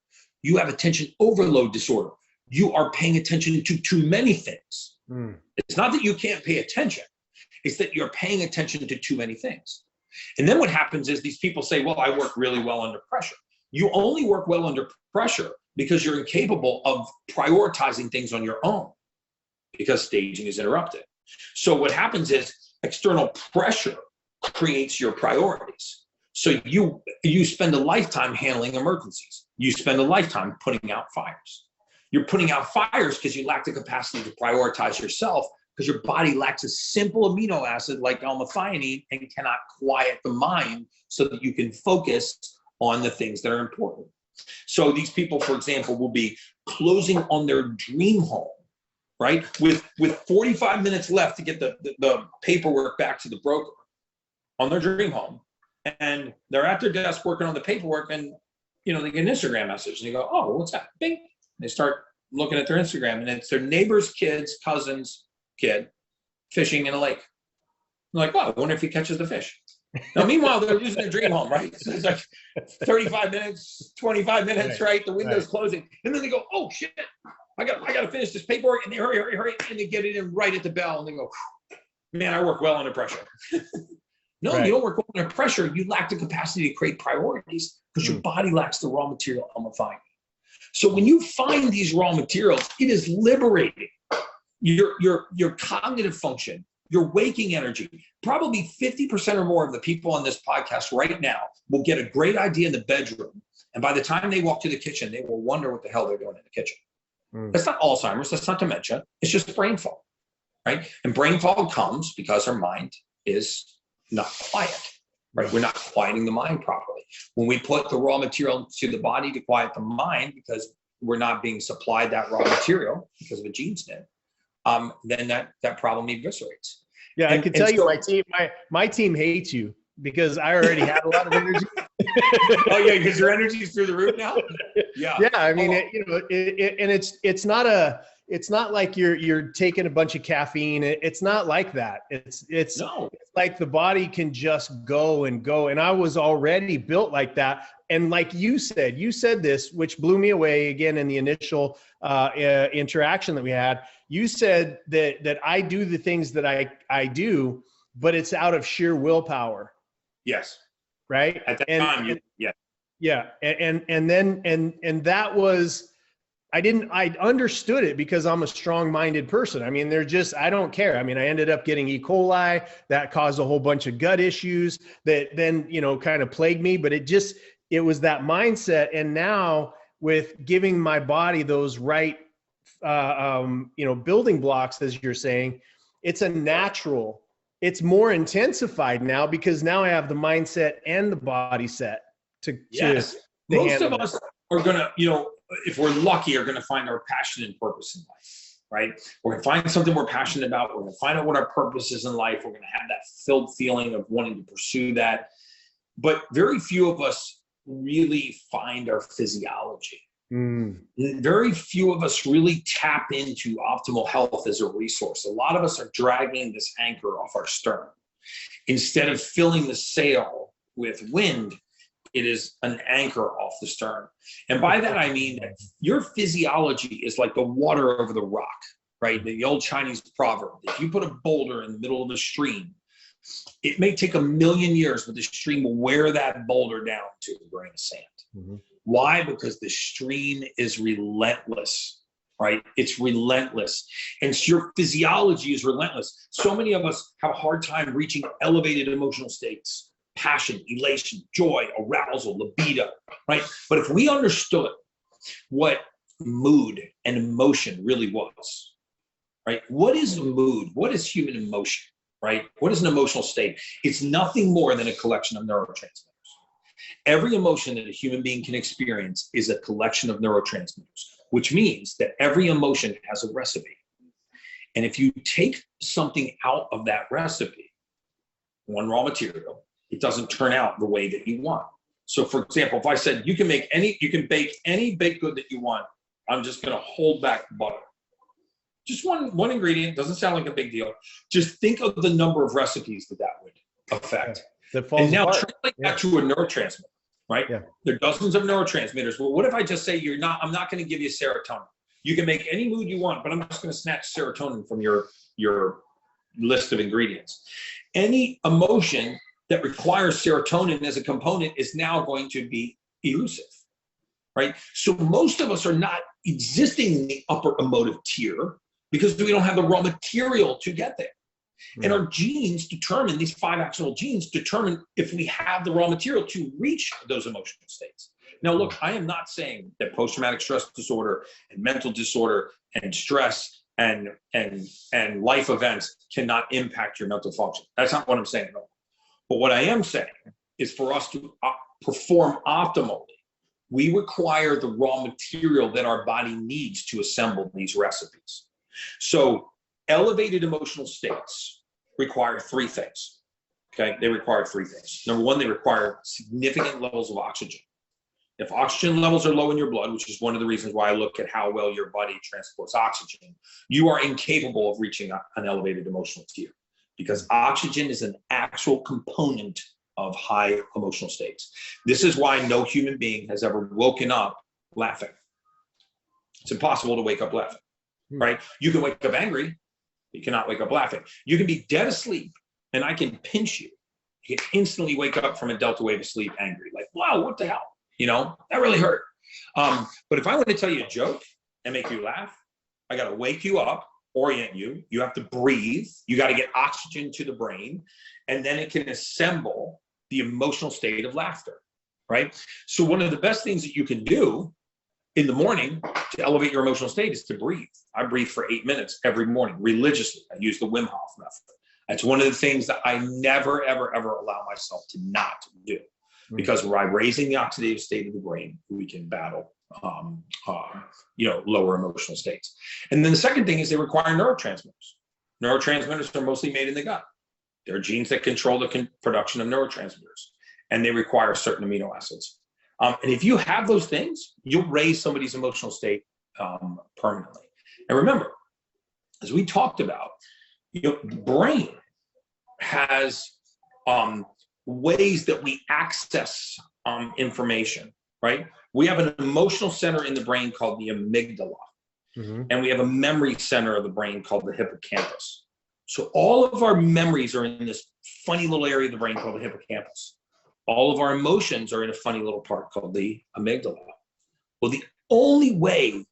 You have attention overload disorder. You are paying attention to too many things. It's not that you can't pay attention. It's that you're paying attention to too many things. And then what happens is these people say, well, I work really well under pressure. You only work well under pressure because you're incapable of prioritizing things on your own because staging is interrupted. So what happens is external pressure creates your priorities. So you spend a lifetime handling emergencies. You spend a lifetime putting out fires. You're putting out fires because you lack the capacity to prioritize yourself, because your body lacks a simple amino acid like L-methionine and cannot quiet the mind so that you can focus on the things that are important. So these people, for example, will be closing on their dream home, right? With 45 minutes left to get the paperwork back to the broker on their dream home. And they're at their desk working on the paperwork, and they get an Instagram message and they go, oh, what's that? Bing. They start looking at their Instagram, and it's their neighbor's kid's cousin's kid fishing in a lake. I'm like, oh, I wonder if he catches the fish. Now, meanwhile, they're using their dream home, right? So it's like 35 minutes, 25 minutes, right? The window's closing. And then they go, oh, shit, I got to finish this paperwork. And they hurry. And they get it in right at the bell. And they go, man, I work well under pressure. No, you don't work well under pressure. You lack the capacity to create priorities because your body lacks the raw material L-methionine. So when you find these raw materials, it is liberating. Your cognitive function, your waking energy. Probably 50% or more of the people on this podcast right now will get a great idea in the bedroom. And by the time they walk to the kitchen, they will wonder what the hell they're doing in the kitchen. That's not Alzheimer's. That's not dementia. It's just brain fog, right? And brain fog comes because our mind is not quiet, right? We're not quieting the mind properly. When we put the raw material to the body to quiet the mind because we're not being supplied that raw material because of a gene SNP, then that problem eviscerates. Yeah, I can tell you, my team hates you because I already had a lot of energy. Oh yeah, because your energy is through the roof now. Yeah. Yeah, I mean, it's not like you're taking a bunch of caffeine. It's not like that. It's like the body can just go and go. And I was already built like that. And like you said this, which blew me away again in the initial interaction that we had. You said that I do the things that I do, but it's out of sheer willpower. Yes. Right. At that time, yeah. Yeah. And then that was, I understood it because I'm a strong-minded person. I mean, I don't care. I mean, I ended up getting E. coli that caused a whole bunch of gut issues that then, kind of plagued me, but it was that mindset. And now with giving my body those right, building blocks, as you're saying, it's more intensified now because now I have the mindset and the body set to most of us are going to, if we're lucky, are going to find our passion and purpose in life, right? We're going to find something we're passionate about. We're going to find out what our purpose is in life. We're going to have that filled feeling of wanting to pursue that. But very few of us really find our physiology. Very few of us really tap into optimal health as a resource. A lot of us are dragging this anchor off our stern. Instead of filling the sail with wind, it is an anchor off the stern. And by that, I mean that your physiology is like the water over the rock, right? The old Chinese proverb, if you put a boulder in the middle of a stream, it may take 1,000,000 years, but the stream will wear that boulder down to a grain of sand. Why? Because the stream is relentless, right? It's relentless. And so your physiology is relentless. So many of us have a hard time reaching elevated emotional states, passion, elation, joy, arousal, libido, right? But if we understood what mood and emotion really was, right? What is a mood? What is human emotion, right? What is an emotional state? It's nothing more than a collection of neurotransmitters. Every emotion that a human being can experience is a collection of neurotransmitters, which means that every emotion has a recipe. And if you take something out of that recipe, one raw material, it doesn't turn out the way that you want. So for example, if I said you can bake any baked good that you want, I'm just going to hold back butter. Just one ingredient, doesn't sound like a big deal. Just think of the number of recipes that would affect. And now translate that to a neurotransmitter, right? There are dozens of neurotransmitters. Well, what if I just say I'm not going to give you serotonin. You can make any mood you want, but I'm just going to snatch serotonin from your list of ingredients. Any emotion that requires serotonin as a component is now going to be elusive, right? So most of us are not existing in the upper emotive tier because we don't have the raw material to get there. And our genes determine, these 5 axonal genes determine if we have the raw material to reach those emotional states. Now, look, I am not saying that post-traumatic stress disorder and mental disorder and stress and life events cannot impact your mental function. That's not what I'm saying at all. But what I am saying is for us to perform optimally, we require the raw material that our body needs to assemble these recipes. So elevated emotional states require 3 things, okay? They require 3 things. Number 1, they require significant levels of oxygen. If oxygen levels are low in your blood, which is one of the reasons why I look at how well your body transports oxygen, you are incapable of reaching an elevated emotional tier because oxygen is an actual component of high emotional states. This is why no human being has ever woken up laughing. It's impossible to wake up laughing, right? You can wake up angry, you cannot wake up laughing. You can be dead asleep and I can pinch you. You can instantly wake up from a delta wave of sleep angry. Like, wow, what the hell? You know, that really hurt. But if I want to tell you a joke and make you laugh, I got to wake you up, orient you. You have to breathe. You got to get oxygen to the brain. And then it can assemble the emotional state of laughter, right? So one of the best things that you can do in the morning to elevate your emotional state is to breathe. I breathe for 8 minutes every morning religiously. I use the Wim Hof method. That's one of the things that I never, ever, ever allow myself to not do. Because by raising the oxidative state of the brain, we can battle, lower emotional states. And then the second thing is they require neurotransmitters. Neurotransmitters are mostly made in the gut. There are genes that control the production of neurotransmitters, and they require certain amino acids. And if you have those things, you'll raise somebody's emotional state permanently. And remember, as we talked about, the brain has ways that we access information, right? We have an emotional center in the brain called the amygdala, and we have a memory center of the brain called the hippocampus. So all of our memories are in this funny little area of the brain called the hippocampus. All of our emotions are in a funny little part called the amygdala. Well, the only way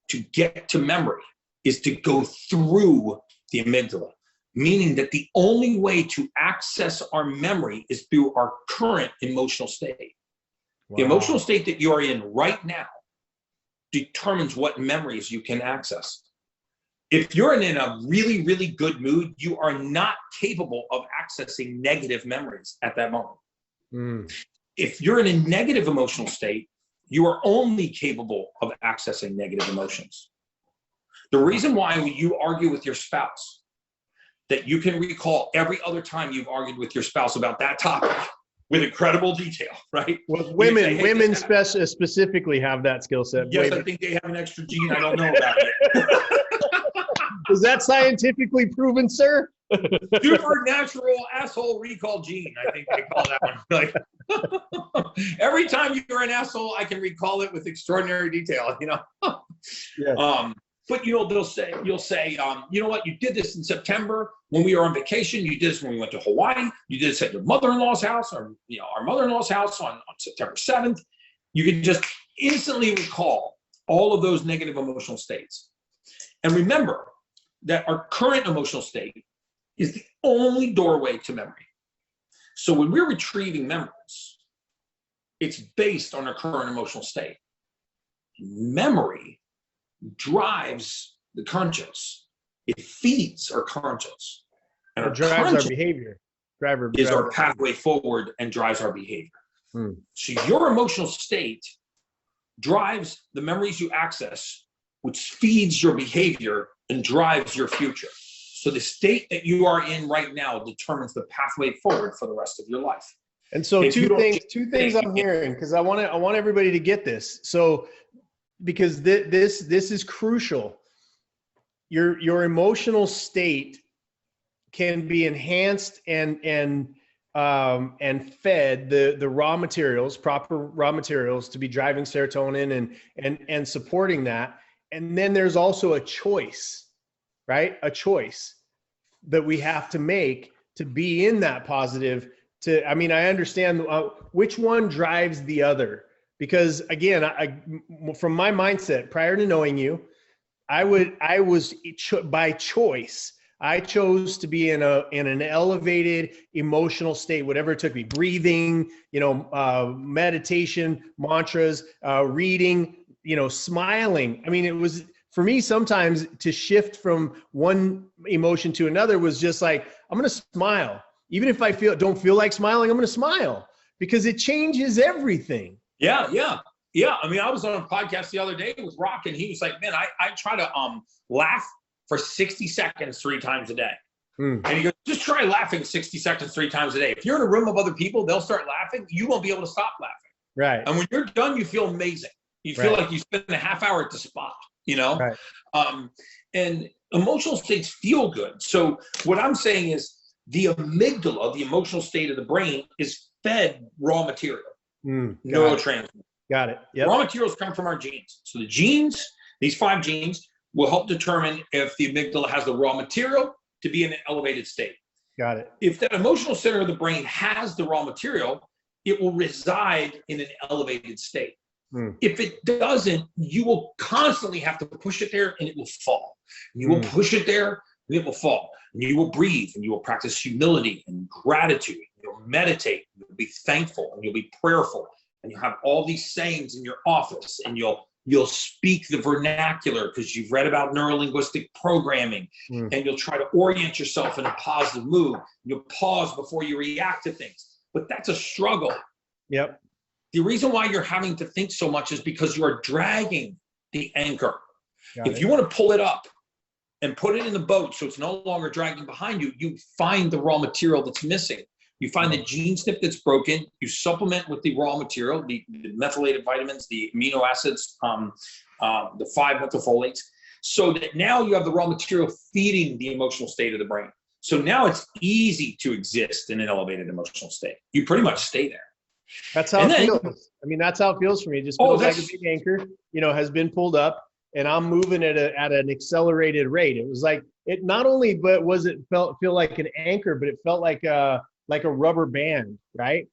to get to memory is to go through the amygdala, meaning that the only way to access our memory is through our current emotional state. Wow. The emotional state that you are in right now determines what memories you can access. If you're in a really, really good mood, you are not capable of accessing negative memories at that moment. If you're in a negative emotional state, you are only capable of accessing negative emotions. The reason why you argue with your spouse, that you can recall every other time you've argued with your spouse about that topic with incredible detail, right? Well, Say, hey, women specifically have that skill set. Yes, I think they have an extra gene I don't know about yet. Is that scientifically proven, sir? Supernatural asshole recall gene, I think they call that one. Like, every time you're an asshole, I can recall it with extraordinary detail, you know? Yes. But you'll say, you know what, you did this in September when we were on vacation, you did this when we went to Hawaii, you did this at your mother-in-law's house, or our mother-in-law's house on September 7th. You can just instantly recall all of those negative emotional states. And remember that our current emotional state is the only doorway to memory. So when we're retrieving memories, it's based on our current emotional state. Memory drives the conscious. It feeds our conscious. And it drives our behavior. Is our pathway forward and drives our behavior. So your emotional state drives the memories you access, which feeds your behavior and drives your future. So the state that you are in right now determines the pathway forward for the rest of your life. And so two things I'm hearing, because I want everybody to get this. So because this is crucial. Your emotional state can be enhanced and fed the raw materials, proper raw materials, to be driving serotonin and supporting that. And then there's also a choice, right? A choice that we have to make to be in that positive. I understand which one drives the other, because again, from my mindset prior to knowing you, I was by choice. I chose to be in an elevated emotional state, whatever it took me, breathing, meditation, mantras, reading, smiling. I mean, it was, for me, sometimes to shift from one emotion to another was just like, I'm going to smile. Even if I don't feel like smiling, I'm going to smile, because it changes everything. Yeah. I mean, I was on a podcast the other day with Rock, and he was like, man, I try to laugh for 60 seconds 3 times a day. And he goes, just try laughing 60 seconds 3 times a day. If you're in a room of other people, they'll start laughing. You won't be able to stop laughing. Right. And when you're done, you feel amazing. You feel like you spent a half hour at the spa, Right. And emotional states feel good. So what I'm saying is the amygdala, the emotional state of the brain, is fed raw material, neurotransmitters. Got it. Yep. Raw materials come from our genes. So the genes, these 5 genes, will help determine if the amygdala has the raw material to be in an elevated state. Got it. If that emotional center of the brain has the raw material, it will reside in an elevated state. If it doesn't, you will constantly have to push it there, and it will fall. You will push it there, and it will fall. And you will breathe, and you will practice humility and gratitude. You'll meditate, you'll be thankful, and you'll be prayerful. And you'll have all these sayings in your office, and you'll speak the vernacular because you've read about neuro-linguistic programming, and you'll try to orient yourself in a positive mood. You'll pause before you react to things. But that's a struggle. Yep. The reason why you're having to think so much is because you are dragging the anchor. If you want to pull it up and put it in the boat so it's no longer dragging behind you, you find the raw material that's missing. You find the gene snip that's broken, you supplement with the raw material, the methylated vitamins, the amino acids, the 5 methylfolates, so that now you have the raw material feeding the emotional state of the brain. So now it's easy to exist in an elevated emotional state. You pretty much stay there. That's how it feels. I mean, that's how it feels for me. It just feels like a big anchor, has been pulled up, and I'm moving at an accelerated rate. It was like, it not only, but feel like an anchor, but it felt like a rubber band, right?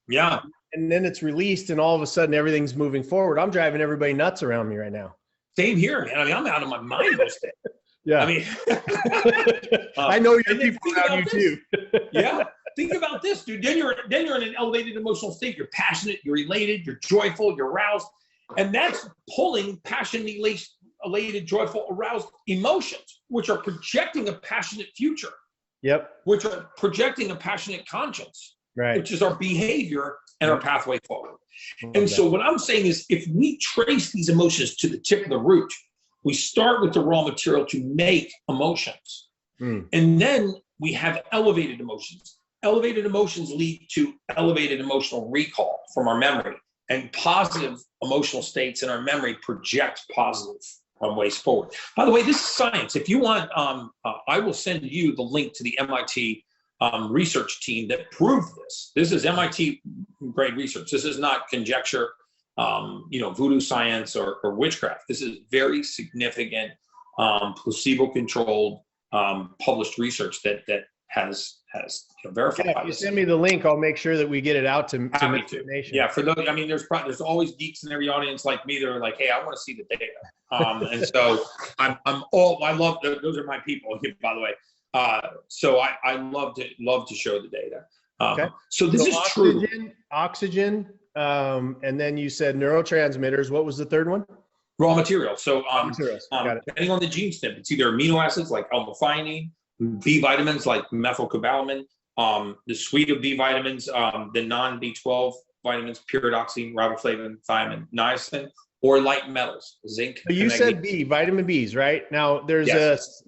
Yeah. And then it's released, and all of a sudden everything's moving forward. I'm driving everybody nuts around me right now. Same here, man. I mean, I'm out of my mind most days. Yeah. I mean, I know your people around you too. Yeah. Think about this, dude. Then you're in an elevated emotional state. You're passionate, you're elated, you're joyful, you're aroused. And that's pulling passionately elated, joyful, aroused emotions, which are projecting a passionate future. Yep. Which are projecting a passionate conscience, right? Which is our behavior and our pathway forward. And so what I'm saying is, if we trace these emotions to the tip of the root, We start with the raw material to make emotions. And then we have elevated emotions. Elevated emotions lead to elevated emotional recall from our memory, and positive emotional states in our memory project positive ways forward. By the way, this is science. If you want, I will send you the link to the MIT research team that proved this. This is MIT grade research. This is not conjecture, voodoo science or witchcraft. This is very significant, placebo-controlled, published research that has verified. Yeah, if you send me the link, I'll make sure that we get it out to Nation. Yeah, for those, I mean, there's always geeks in every audience like me that are like, hey, I want to see the data. And so I love, those are my people, by the way. So I love to show the data. Okay. So this is oxygen, and then you said neurotransmitters. What was the third one? Raw material. So materials. Got it. Depending on the gene SNP, it's either amino acids like L-methionine, B vitamins like methylcobalamin, the suite of B vitamins, the non-B12 vitamins, pyridoxine, riboflavin, thiamine, niacin, or light metals, zinc. So you said B, vitamin Bs, right? Now there's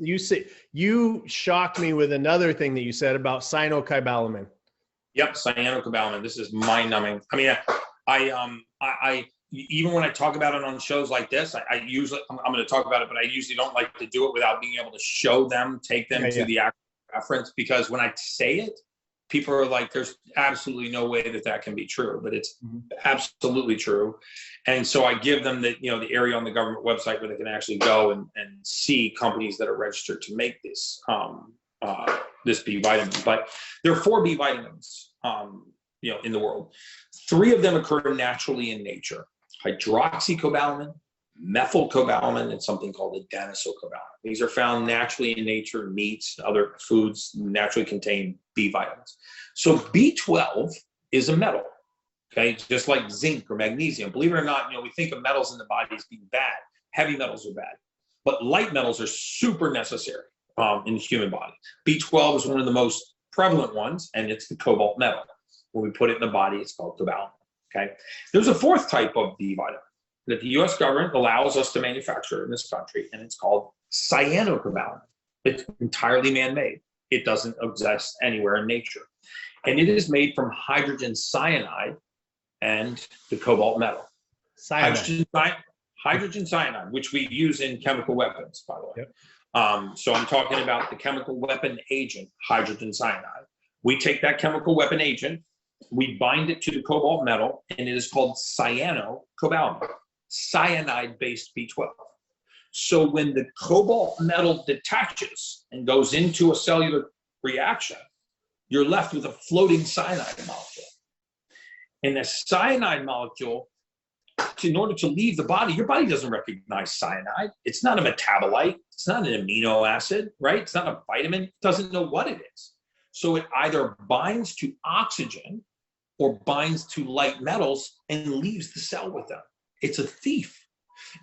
you shocked me with another thing that you said about cyanocarbon. Yep, cyanocarbon. This is mind-numbing. I mean, I even when I talk about it on shows like this, I usually, I'm going to talk about it, but I usually don't like to do it without being able to show them, take them to the actual reference, because when I say it, people are like, there's absolutely no way that can be true, but it's absolutely true. And so I give them the area on the government website where they can actually go and see companies that are registered to make this, this B vitamin. But there are 4 B vitamins, in the world. 3 of them occur naturally in nature: hydroxycobalamin, methylcobalamin, and something called adenosocobalamin. These are found naturally in nature. Meats, other foods naturally contain B vitamins. So B12 is a metal, okay? Just like zinc or magnesium. Believe it or not, we think of metals in the body as being bad. Heavy metals are bad, but light metals are super necessary in the human body. B12 is one of the most prevalent ones, and it's the cobalt metal. When we put it in the body, it's called cobalamin, okay? There's a 4th type of B vitamin that the US government allows us to manufacture in this country, and it's called cyanocarbon. It's entirely man-made. It doesn't exist anywhere in nature. And it is made from hydrogen cyanide and the cobalt metal. Hydrogen cyanide, which we use in chemical weapons, by the way. Yep. So I'm talking about the chemical weapon agent, hydrogen cyanide. We take that chemical weapon agent, we bind it to the cobalt metal, and it is called cyanocarbon, cyanide-based B12. So when the cobalt metal detaches and goes into a cellular reaction, you're left with a floating cyanide molecule. And the cyanide molecule, in order to leave the body, your body doesn't recognize cyanide. It's not a metabolite. It's not an amino acid, right? It's not a vitamin. It doesn't know what it is. So it either binds to oxygen or binds to light metals and leaves the cell with them. It's a thief.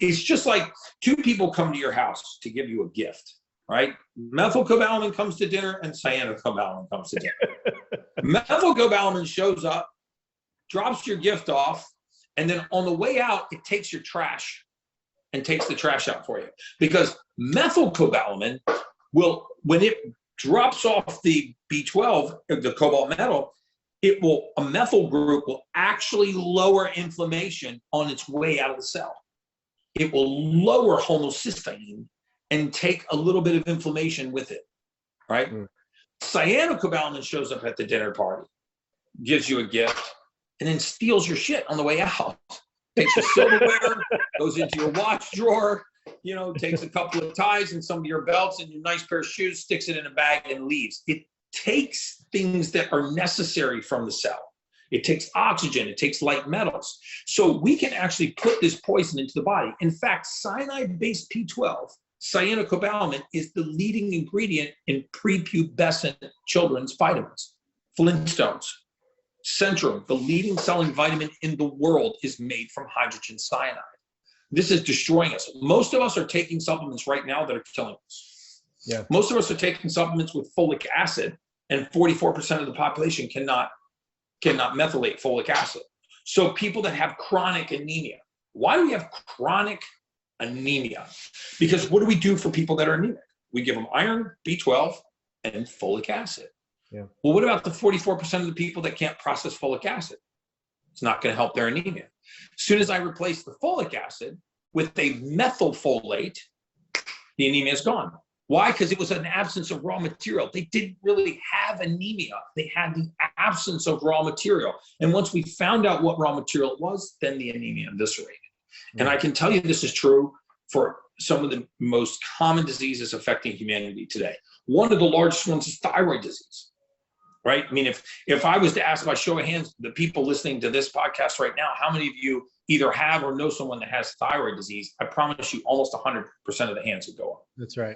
It's just like 2 people come to your house to give you a gift, right? Methylcobalamin comes to dinner and cyanocarbon comes to dinner. Methylcobalamin shows up, drops your gift off, and then on the way out, it takes your trash and takes the trash out for you. Because methylcobalamin will, when it drops off the B12, the cobalt metal, a methyl group will actually lower inflammation on its way out of the cell. It will lower homocysteine and take a little bit of inflammation with it, right? Cyanocarbon shows up at the dinner party, gives you a gift, and then steals your shit on the way out. Takes your silverware, goes into your watch drawer, takes a couple of ties and some of your belts and your nice pair of shoes, sticks it in a bag and leaves. It takes things that are necessary from the cell. It takes oxygen, it takes light metals. So we can actually put this poison into the body. In fact, cyanide-based B12, cyanocarbon, is the leading ingredient in prepubescent children's vitamins. Flintstones, Centrum, the leading selling vitamin in the world, is made from hydrogen cyanide. This is destroying us. Most of us are taking supplements right now that are killing us. Yeah. Most of us are taking supplements with folic acid, and 44% of the population cannot methylate folic acid. So people that have chronic anemia, why do we have chronic anemia. Because what do we do for people that are anemic? We give them iron, B12, and folic acid. Yeah. Well, what about the 44% of the people that can't process folic acid? It's not going to help their anemia. As soon as I replace the folic acid with a methylfolate, the anemia is gone. Why? Because it was an absence of raw material. They didn't really have anemia. They had the absence of raw material. And once we found out what raw material it was, then the anemia eviscerated. And I can tell you this is true for some of the most common diseases affecting humanity today. One of the largest ones is thyroid disease, right? I mean, if I was to ask by show of hands, the people listening to this podcast right now, how many of you either have or know someone that has thyroid disease, I promise you almost 100% of the hands would go up. That's right.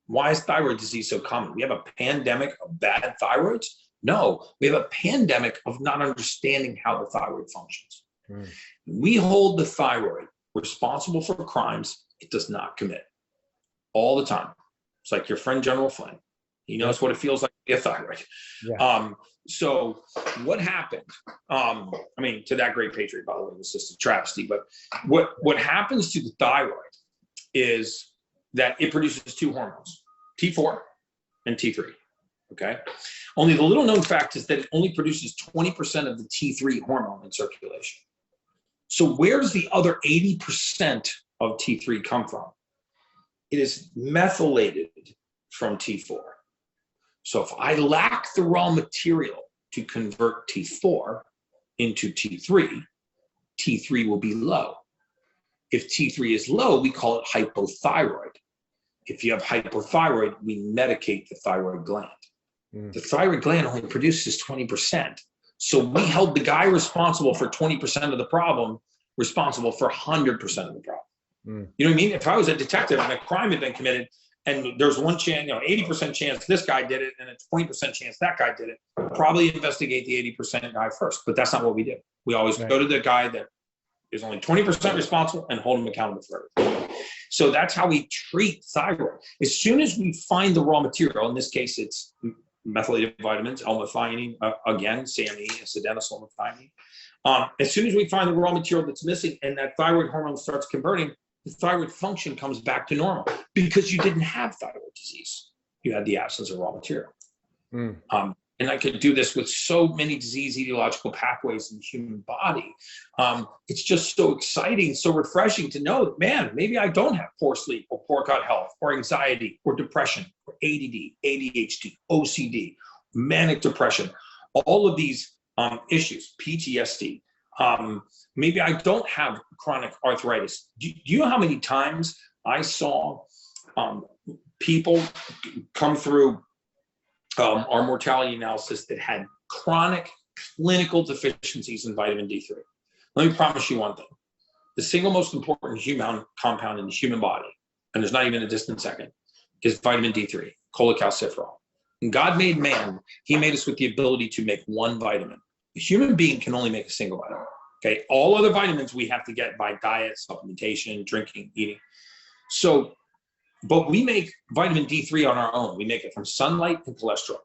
Why is thyroid disease so common? We have a pandemic of bad thyroids? No, we have a pandemic of not understanding how the thyroid functions. We hold the thyroid responsible for crimes it does not commit all the time. It's like your friend General Flynn. He knows what it feels like to be a thyroid. Yeah. So what happened? I mean, to that great patriot, by the way, it's just a travesty. But what happens to the thyroid is that it produces two hormones, T4 and T3. Okay. Only the little known fact is that it only produces 20% of the T3 hormone in circulation. So where does the other 80% of T3 come from? It is methylated from T4. So if I lack the raw material to convert T4 into T3, T3 will be low. If T3 is low, we call it hypothyroid. If you have hypothyroid, we medicate the thyroid gland. The thyroid gland only produces 20%. So we held the guy responsible for 20% of the problem, responsible for 100% of the problem. You know what I mean? If I was a detective and a crime had been committed, and there's one chance, 80% chance this guy did it, and a 20% chance that guy did it, probably investigate the 80% guy first. But that's not what we do. We always go to the guy that is only 20% responsible and hold him accountable for everything. So that's how we treat thyroid. As soon as we find the raw material, in this case, it's methylated vitamins, L-methionine, again, SAMe, acetylmethionine, L-methionine. As soon as we find the raw material that's missing and that thyroid hormone starts converting, the thyroid function comes back to normal because you didn't have thyroid disease. You had the absence of raw material. And I could do this with so many disease etiological pathways in the human body. It's just so exciting, so refreshing to know that, man, maybe I don't have poor sleep or poor gut health or anxiety or depression or ADD, ADHD, OCD, manic depression, all of these issues, PTSD. Maybe I don't have chronic arthritis. Do you know how many times I saw people come through our mortality analysis that had chronic clinical deficiencies in vitamin D3? Let me promise you one thing. The single most important human compound in the human body, and there's not even a distant second, is vitamin D3, cholecalciferol. When God made man, he made us with the ability to make one vitamin. A human being can only make a single vitamin. Okay, all other vitamins we have to get by diet, supplementation, drinking, eating. So, but we make vitamin D3 on our own. We make it from sunlight and cholesterol.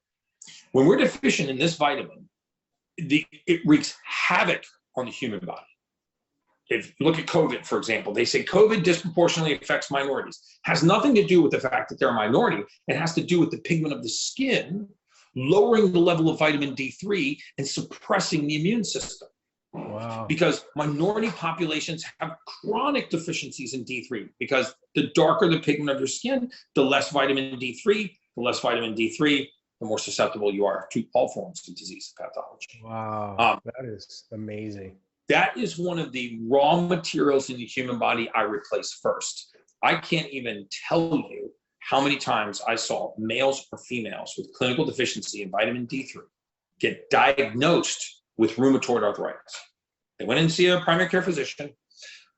When we're deficient in this vitamin, it wreaks havoc on the human body. If you look at COVID, for example, they say COVID disproportionately affects minorities. Has nothing to do with the fact that they're a minority. It has to do with the pigment of the skin, lowering the level of vitamin D3 and suppressing the immune system. Wow. Because minority populations have chronic deficiencies in D3, because the darker the pigment of your skin, the less vitamin D3, the more susceptible you are to all forms of disease and pathology. Wow, that is amazing. That is one of the raw materials in the human body I replace first. I can't even tell you how many times I saw males or females with clinical deficiency in vitamin D3 get diagnosed with rheumatoid arthritis. They went in to see a primary care physician.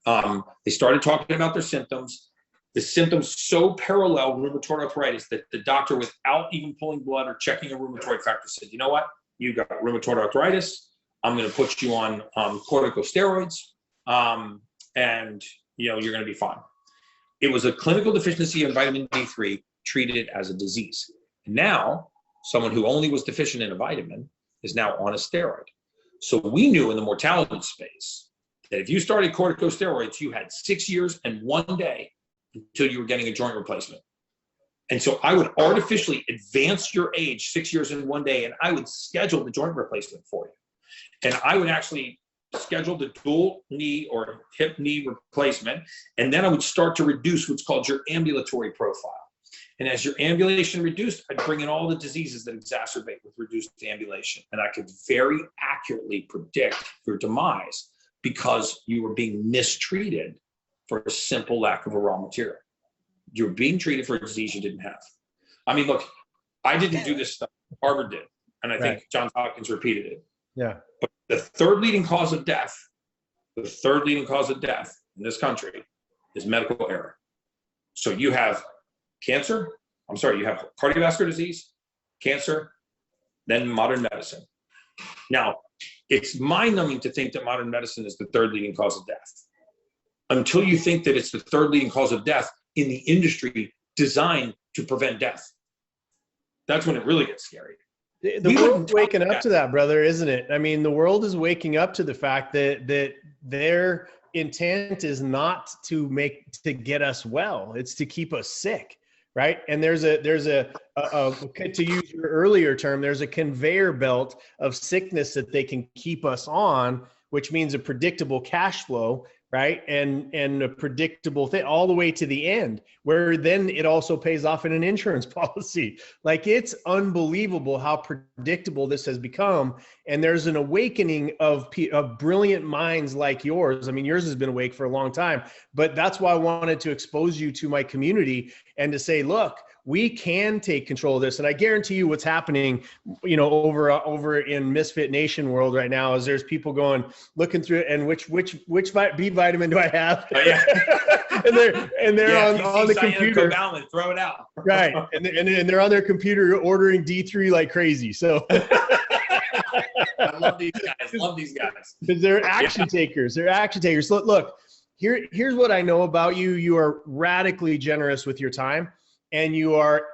They started talking about their symptoms. The symptoms so parallel rheumatoid arthritis that the doctor, without even pulling blood or checking a rheumatoid factor, said, you know what? You got rheumatoid arthritis. I'm going to put you on corticosteroids, and you're going to be fine. It was a clinical deficiency in vitamin D3 treated as a disease. Now, someone who only was deficient in a vitamin is now on a steroid. So we knew in the mortality space that if you started corticosteroids, you had 6 years and 1 day until you were getting a joint replacement. And so I would artificially advance your age 6 years and 1 day, and I would schedule the joint replacement for you. And I would actually schedule the dual knee or hip knee replacement. And then I would start to reduce what's called your ambulatory profile. And as your ambulation reduced, I'd bring in all the diseases that exacerbate with reduced ambulation. And I could very accurately predict your demise because you were being mistreated for a simple lack of a raw material. You're being treated for a disease you didn't have. I mean, look, I didn't do this stuff. Harvard did. And I think Johns Hopkins repeated it. Yeah. But the third leading cause of death in this country is medical error. So you have cancer, you have cardiovascular disease, cancer, then modern medicine. Now, it's mind-numbing to think that modern medicine is the third leading cause of death until you think that it's the third leading cause of death in the industry designed to prevent death. That's when it really gets scary. The world's waking up to that, brother, isn't it? I mean, the world is waking up to the fact that their intent is not to get us well. It's to keep us sick, right? And there's a to use your earlier term, there's a conveyor belt of sickness that they can keep us on, which means a predictable cash flow, right? And a predictable thing all the way to the end, where then it also pays off in an insurance policy. Like, it's unbelievable how predictable this has become. And there's an awakening of brilliant minds like yours. I mean, yours has been awake for a long time, but that's why I wanted to expose you to my community and to say, look, we can take control of this. And I guarantee you what's happening, over in Misfit Nation world right now is there's people looking through it and which B vitamin do I have? Oh, yeah. and they're on the computer. Throw it out. Right. And they're on their computer ordering D3 like crazy. So I love these guys. Because they're action takers. They're action takers. Look, here's what I know about you. You are radically generous with your time. And you are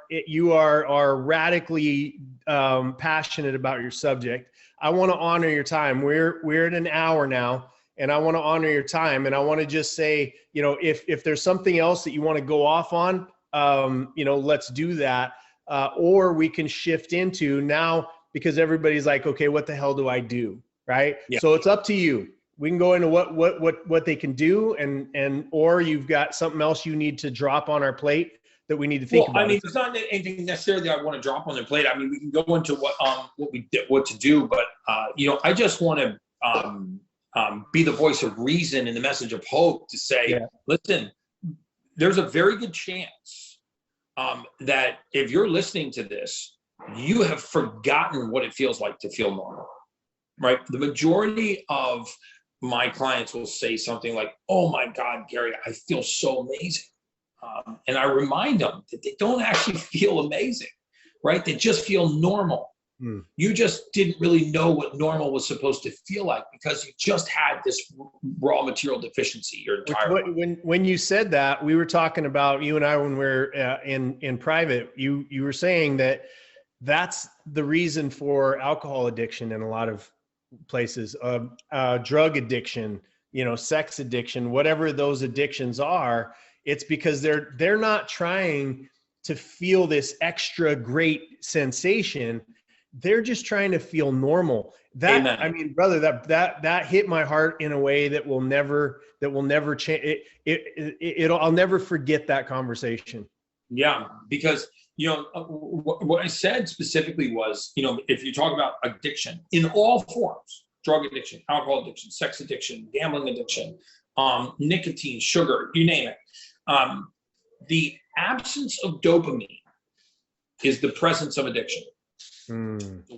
radically passionate about your subject. I want to honor your time. We're at an hour now, and I want to honor your time. And I want to just say, if there's something else that you want to go off on, let's do that. Or we can shift into now, because everybody's like, okay, what the hell do I do? Right? Yeah. So it's up to you. We can go into what they can do, and or you've got something else you need to drop on our plate that we need to think about. I mean, it's not anything necessarily I want to drop on their plate. I mean, we can go into what to do, but I just want to be the voice of reason and the message of hope to say, listen, there's a very good chance that if you're listening to this, you have forgotten what it feels like to feel normal, right? The majority of my clients will say something like, "Oh my God, Gary, I feel so amazing." And I remind them that they don't actually feel amazing, right? They just feel normal. You just didn't really know what normal was supposed to feel like because you just had this raw material deficiency your entire life. When you said that, we were talking about, you and I, when we were in private, you were saying that that's the reason for alcohol addiction in a lot of places, drug addiction, sex addiction, whatever those addictions are. It's because they're not trying to feel this extra great sensation. They're just trying to feel normal. Amen. I mean, brother, that hit my heart in a way that will never change. I'll never forget that conversation. Yeah, because what I said specifically was, if you talk about addiction in all forms, drug addiction, alcohol addiction, sex addiction, gambling addiction, nicotine, sugar, you name it. The absence of dopamine is the presence of addiction.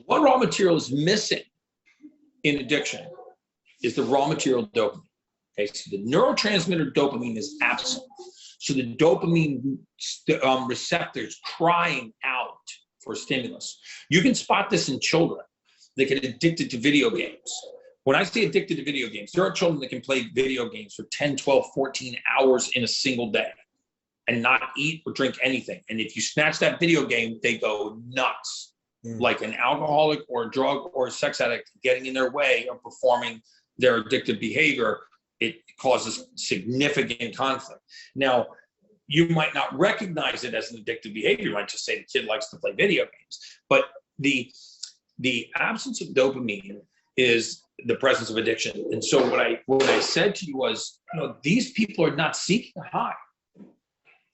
What raw material is missing in addiction is the raw material dopamine. Okay, so the neurotransmitter dopamine is absent. So the dopamine receptors crying out for stimulus. You can spot this in children that get addicted to video games. When I say addicted to video games, there are children that can play video games for 10, 12, 14 hours in a single day and not eat or drink anything. And if you snatch that video game, they go nuts. Like an alcoholic or a drug or a sex addict getting in their way of performing their addictive behavior. it causes significant conflict. Now, you might not recognize it as an addictive behavior. You might just say the kid likes to play video games. But the absence of dopamine is the presence of addiction. And so what I said to you was, these people are not seeking a high.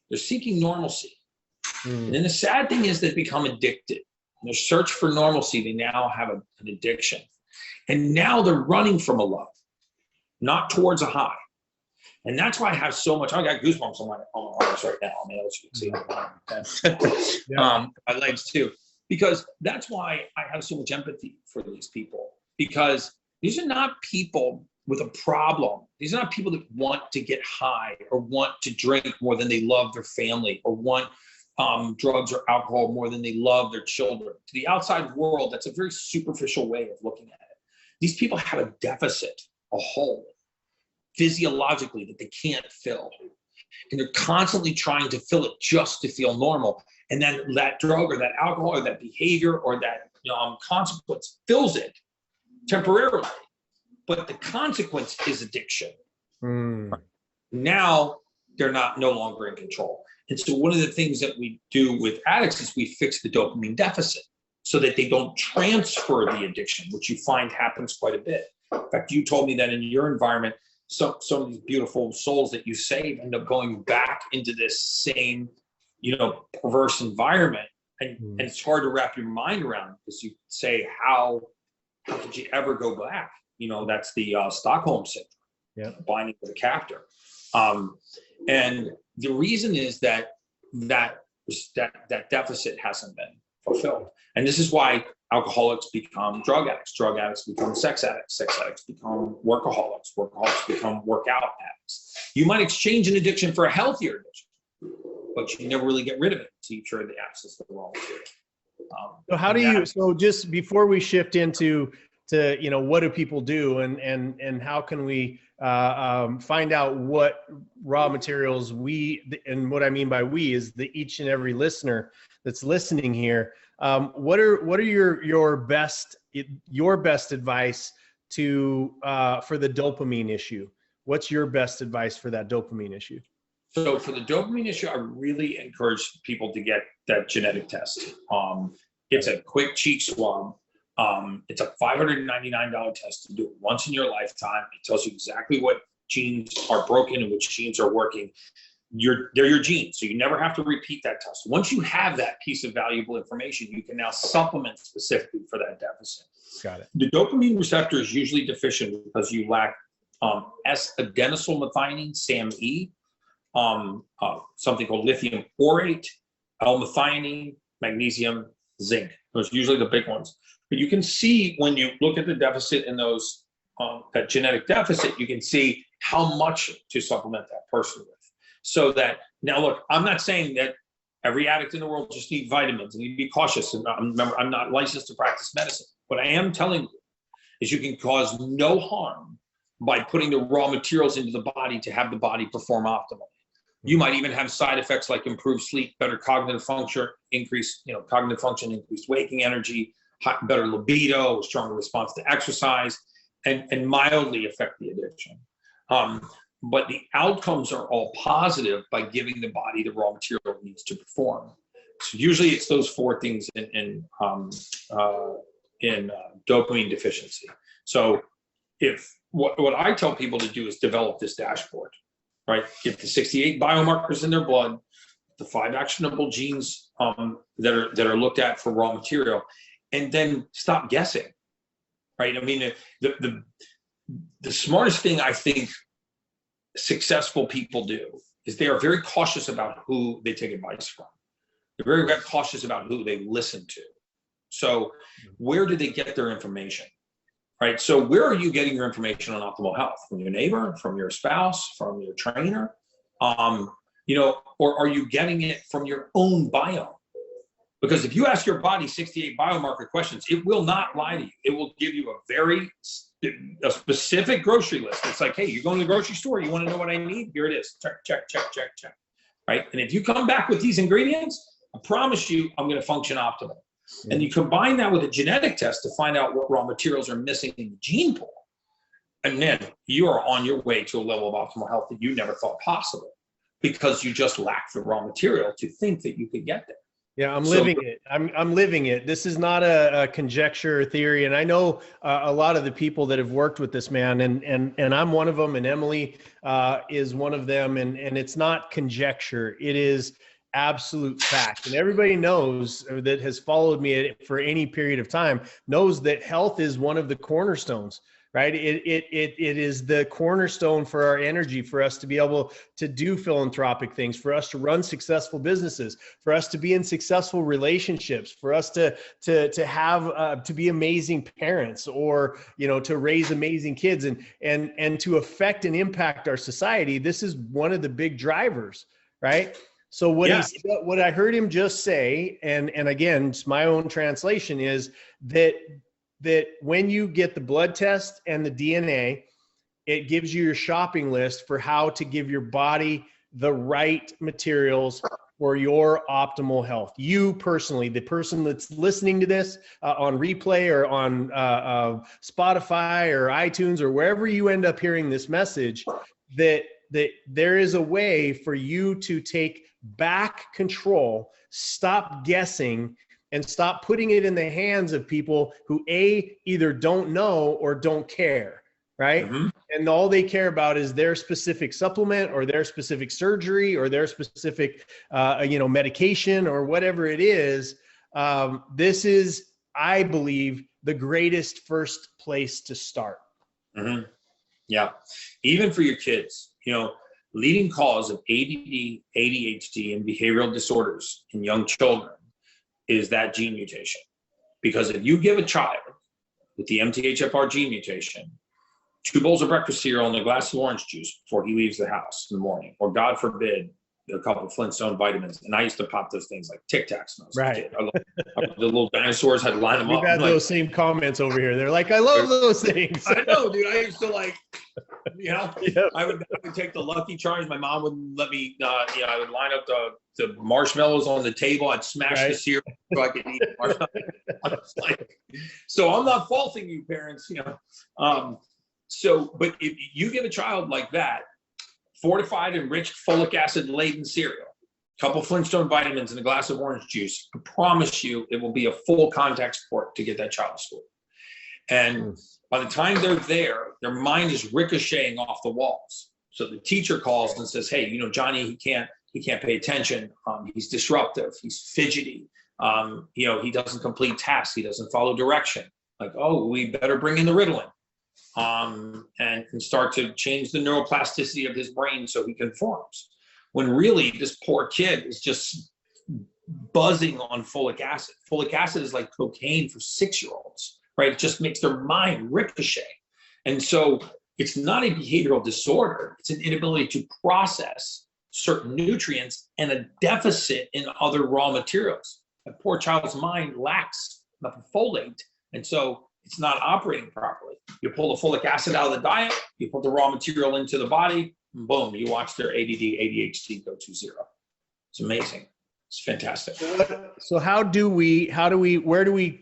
They're seeking normalcy. And then the sad thing is they become addicted. In their search for normalcy, they now have an addiction. And now they're running from a low, not towards a high. And that's why I have so much, I got goosebumps on my arms right now. I mean, as you can see, my legs too. Because that's why I have so much empathy for these people. Because these are not people with a problem. These are not people that want to get high or want to drink more than they love their family or want drugs or alcohol more than they love their children. To the outside world, that's a very superficial way of looking at it. These people have a deficit, a hole, physiologically that they can't fill. And they're constantly trying to fill it just to feel normal. And then that drug or that alcohol or that behavior or that consequence fills it temporarily. But the consequence is addiction. Now they're no longer in control. And so one of the things that we do with addicts is we fix the dopamine deficit so that they don't transfer the addiction, which you find happens quite a bit. In fact, you told me that in your environment, some of these beautiful souls that you save end up going back into this same, perverse environment. And it's hard to wrap your mind around because you say, how could you ever go back? That's the Stockholm syndrome, binding with a captor. And the reason is that deficit hasn't been fulfilled. And this is why alcoholics become drug addicts become sex addicts become workaholics become workout addicts. You might exchange an addiction for a healthier addiction, but you never really get rid of it until you try to access the raw material. So how do you, so just before we shift into what do people do and how can we find out what raw materials and what I mean by we is each and every listener that's listening here. What are your best advice for the dopamine issue? What's your best advice for that dopamine issue? So for the dopamine issue, I really encourage people to get that genetic test. It's a quick cheek swab. It's a $599 test to do it once in your lifetime. It tells you exactly what genes are broken and which genes are working. They're your genes, so you never have to repeat that test. Once you have that piece of valuable information, you can now supplement specifically for that deficit. Got it. The dopamine receptor is usually deficient because you lack S-adenosylmethionine, SAMe, something called lithium orate, L-methionine, magnesium, zinc. Those are usually the big ones. But you can see when you look at the deficit in those, that genetic deficit, you can see how much to supplement that person with. So that, now look, I'm not saying that every addict in the world just needs vitamins and you be cautious. And remember, I'm not licensed to practice medicine. What I am telling you is you can cause no harm by putting the raw materials into the body to have the body perform optimally. You might even have side effects like improved sleep, better cognitive function, increased waking energy, better libido, stronger response to exercise, and mildly affect the addiction. But the outcomes are all positive by giving the body the raw material it needs to perform. So usually it's those four things in dopamine deficiency. So if what I tell people to do is develop this dashboard, right? Get the 68 biomarkers in their blood, the 5 actionable genes that are looked at for raw material, and then stop guessing, right? I mean, the smartest thing I think successful people do is they are very cautious about who they take advice from. They're very, very cautious about who they listen to. So where do they get their information, right? So where are you getting your information on optimal health? From your neighbor, from your spouse, from your trainer, or are you getting it from your own biome? Because if you ask your body 68 biomarker questions, it will not lie to you. It will give you a specific grocery list. It's like, hey, you're going to the grocery store, you want to know what I need? Here it is. Check, check, check, check, check. Right? And if you come back with these ingredients, I promise you I'm going to function optimally. And you combine that with a genetic test to find out what raw materials are missing in the gene pool. And then you are on your way to a level of optimal health that you never thought possible because you just lack the raw material to think that you could get there. Yeah, I'm living it. I'm living it. This is not a conjecture or theory. And I know a lot of the people that have worked with this man, and I'm one of them, and Emily is one of them. And it's not conjecture. It is absolute fact. And everybody knows that has followed me for any period of time knows that health is one of the cornerstones. Right. It is the cornerstone for our energy, for us to be able to do philanthropic things, for us to run successful businesses, for us to be in successful relationships, for us to have to be amazing parents, or, you know, to raise amazing kids and to affect and impact our society. This is one of the big drivers. Right. So what I heard him just say, and again, it's my own translation, is that when you get the blood test and the DNA, it gives you your shopping list for how to give your body the right materials for your optimal health. You personally, the person that's listening to this on replay or on Spotify or iTunes or wherever you end up hearing this message, that there is a way for you to take back control, stop guessing, and stop putting it in the hands of people who either don't know or don't care, right? Mm-hmm. And all they care about is their specific supplement or their specific surgery or their specific, medication or whatever it is. This is, I believe, the greatest first place to start. Mm-hmm. Yeah. Even for your kids, leading cause of ADD, ADHD, and behavioral disorders in young children is that gene mutation. Because if you give a child with the MTHFR gene mutation 2 bowls of breakfast cereal and a glass of orange juice before he leaves the house in the morning, or God forbid, a couple of Flintstone vitamins, and I used to pop those things like Tic Tacs. Right. The little dinosaurs had to line them up. We've had those same comments over here. They're like, I love those things. I know, dude. I used to I would take the Lucky Charms. My mom wouldn't let me, I would line up the marshmallows on the table. I'd smash the cereal so I could eat the marshmallows. So I'm not faulting you, parents, but if you give a child like that, fortified, enriched, folic acid laden cereal, a couple Flintstone vitamins, and a glass of orange juice, I promise you it will be a full contact sport to get that child to school. And by the time they're there, their mind is ricocheting off the walls. So the teacher calls and says, hey, Johnny, he can't pay attention. He's disruptive. He's fidgety. He doesn't complete tasks. He doesn't follow direction. Like, oh, we better bring in the Ritalin. And start to change the neuroplasticity of his brain so he conforms. When really this poor kid is just buzzing on folic acid. Folic acid is like cocaine for 6-year-olds, right? It just makes their mind ricochet. And so it's not a behavioral disorder. It's an inability to process certain nutrients and a deficit in other raw materials. A poor child's mind lacks folate. And so it's not operating properly. You pull the folic acid out of the diet, you put the raw material into the body, and boom, you watch their ADD, ADHD go to 0. It's amazing. It's fantastic. So where do we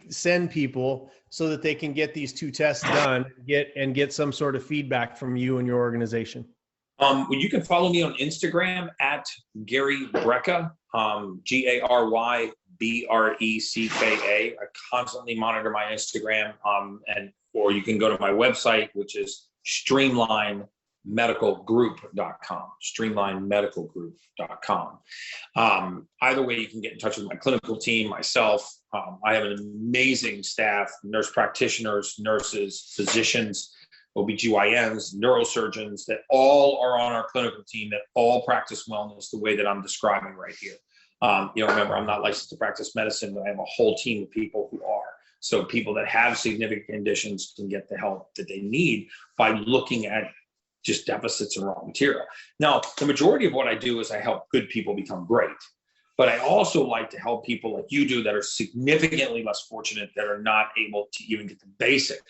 send people so that they can get these 2 tests done, get some sort of feedback from you and your organization? You can follow me on Instagram at Gary Brecka, GaryBrecka. I constantly monitor my Instagram, or you can go to my website, which is streamlinemedicalgroup.com, streamlinemedicalgroup.com. Either way, you can get in touch with my clinical team, myself. I have an amazing staff, nurse practitioners, nurses, physicians, OBGYNs, neurosurgeons, that all are on our clinical team, that all practice wellness the way that I'm describing right here. Remember, I'm not licensed to practice medicine, but I have a whole team of people who are. So people that have significant conditions can get the help that they need by looking at just deficits in raw material. Now, the majority of what I do is I help good people become great. But I also like to help people like you do that are significantly less fortunate, that are not able to even get the basic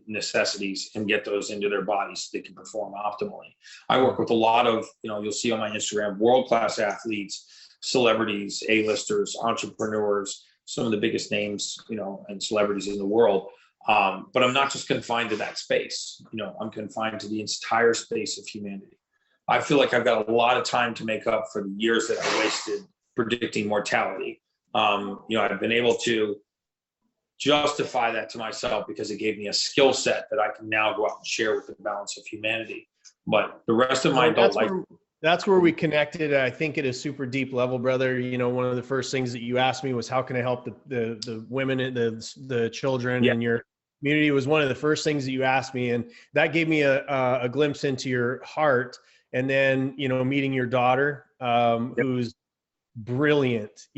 necessities and get those into their bodies so they can perform optimally. I work with a lot of, you'll see on my Instagram, world-class athletes, celebrities, A-listers, entrepreneurs, some of the biggest names, and celebrities in the world. But I'm not just confined to that space. I'm confined to the entire space of humanity. I feel like I've got a lot of time to make up for the years that I wasted predicting mortality. I've been able to justify that to myself because it gave me a skill set that I can now go out and share with the balance of humanity. But the rest of my adult life. That's where we connected, I think, at a super deep level, brother. One of the first things that you asked me was, how can I help the women and the children in your community? Was one of the first things that you asked me. And that gave me a glimpse into your heart. And then, meeting your daughter, who's brilliant,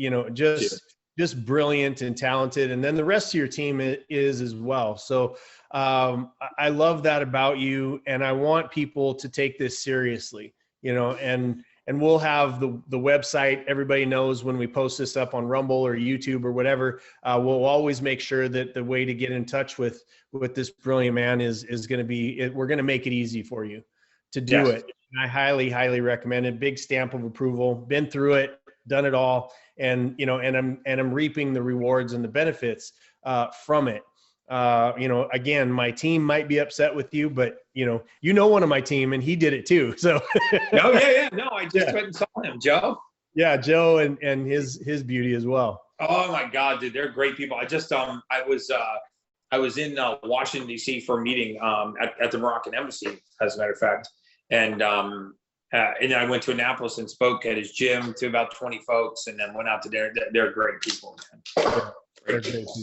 just brilliant and talented. And then the rest of your team is as well. So I love that about you. And I want people to take this seriously. And we'll have the website. Everybody knows when we post this up on Rumble or YouTube or whatever, we'll always make sure that the way to get in touch with this brilliant man is going to be, we're going to make it easy for you to do it. And I highly, highly recommend it. Big stamp of approval, been through it, done it all. And, I'm reaping the rewards and the benefits from it. Again, my team might be upset with you, but one of my team, and he did it too. So. No, I just went and saw him, Joe. Yeah, Joe and his beauty as well. Oh my God, dude, they're great people. I just I was in Washington D.C. for a meeting at the Moroccan embassy, as a matter of fact, and then I went to Annapolis and spoke at his gym to about 20 folks, and then went out to there. They're great people, man.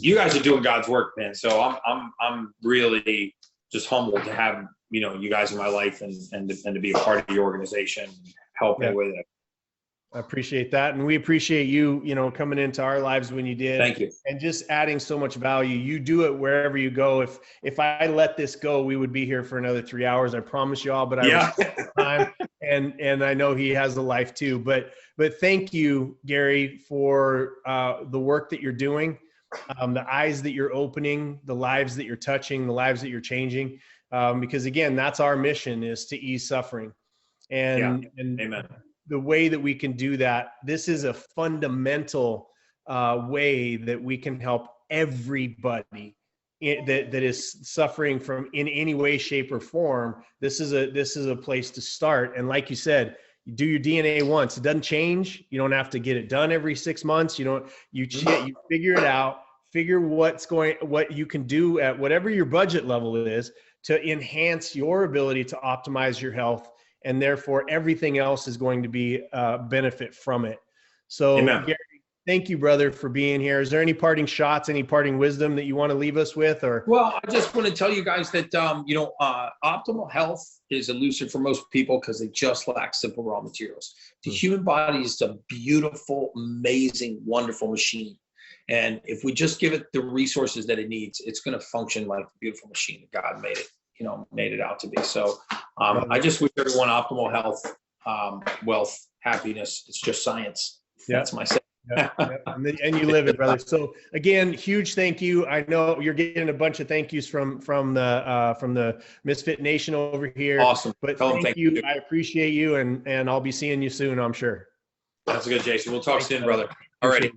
You guys are doing God's work, man. So I'm really just humbled to have you guys in my life and to be a part of the organization, helping with it. I appreciate that, and we appreciate you coming into our lives when you did. Thank you. And just adding so much value. You do it wherever you go. If I let this go, we would be here for another 3 hours. I promise you all. But I respect the time, and I know he has a life too. But thank you, Gary, for the work that you're doing. The eyes that you're opening, the lives that you're touching, the lives that you're changing. Because again, that's our mission, is to ease suffering. And amen. The way that we can do that, this is a fundamental way that we can help everybody that is suffering from in any way, shape, or form. This is a place to start. And like you said, you do your DNA once. It doesn't change. You don't have to get it done every 6 months. You figure it out, figure what you can do at whatever your budget level is to enhance your ability to optimize your health. And therefore everything else is going to be benefit from it. So Gary, thank you, brother, for being here. Is there any parting shots, any parting wisdom that you want to leave us with? Or well, I just want to tell you guys that optimal health is elusive for most people because they just lack simple raw materials. The human body is a beautiful, amazing, wonderful machine. And if we just give it the resources that it needs, it's going to function like the beautiful machine that God made it out to be. So I just wish everyone optimal health, wealth, happiness. It's just science. That's my say. And you live it, brother. So again, huge thank you. I know you're getting a bunch of thank yous from the Misfit Nation over here. Awesome. But thank you. I appreciate you, and I'll be seeing you soon, I'm sure. That's good, Jason. We'll talk soon, brother. All righty.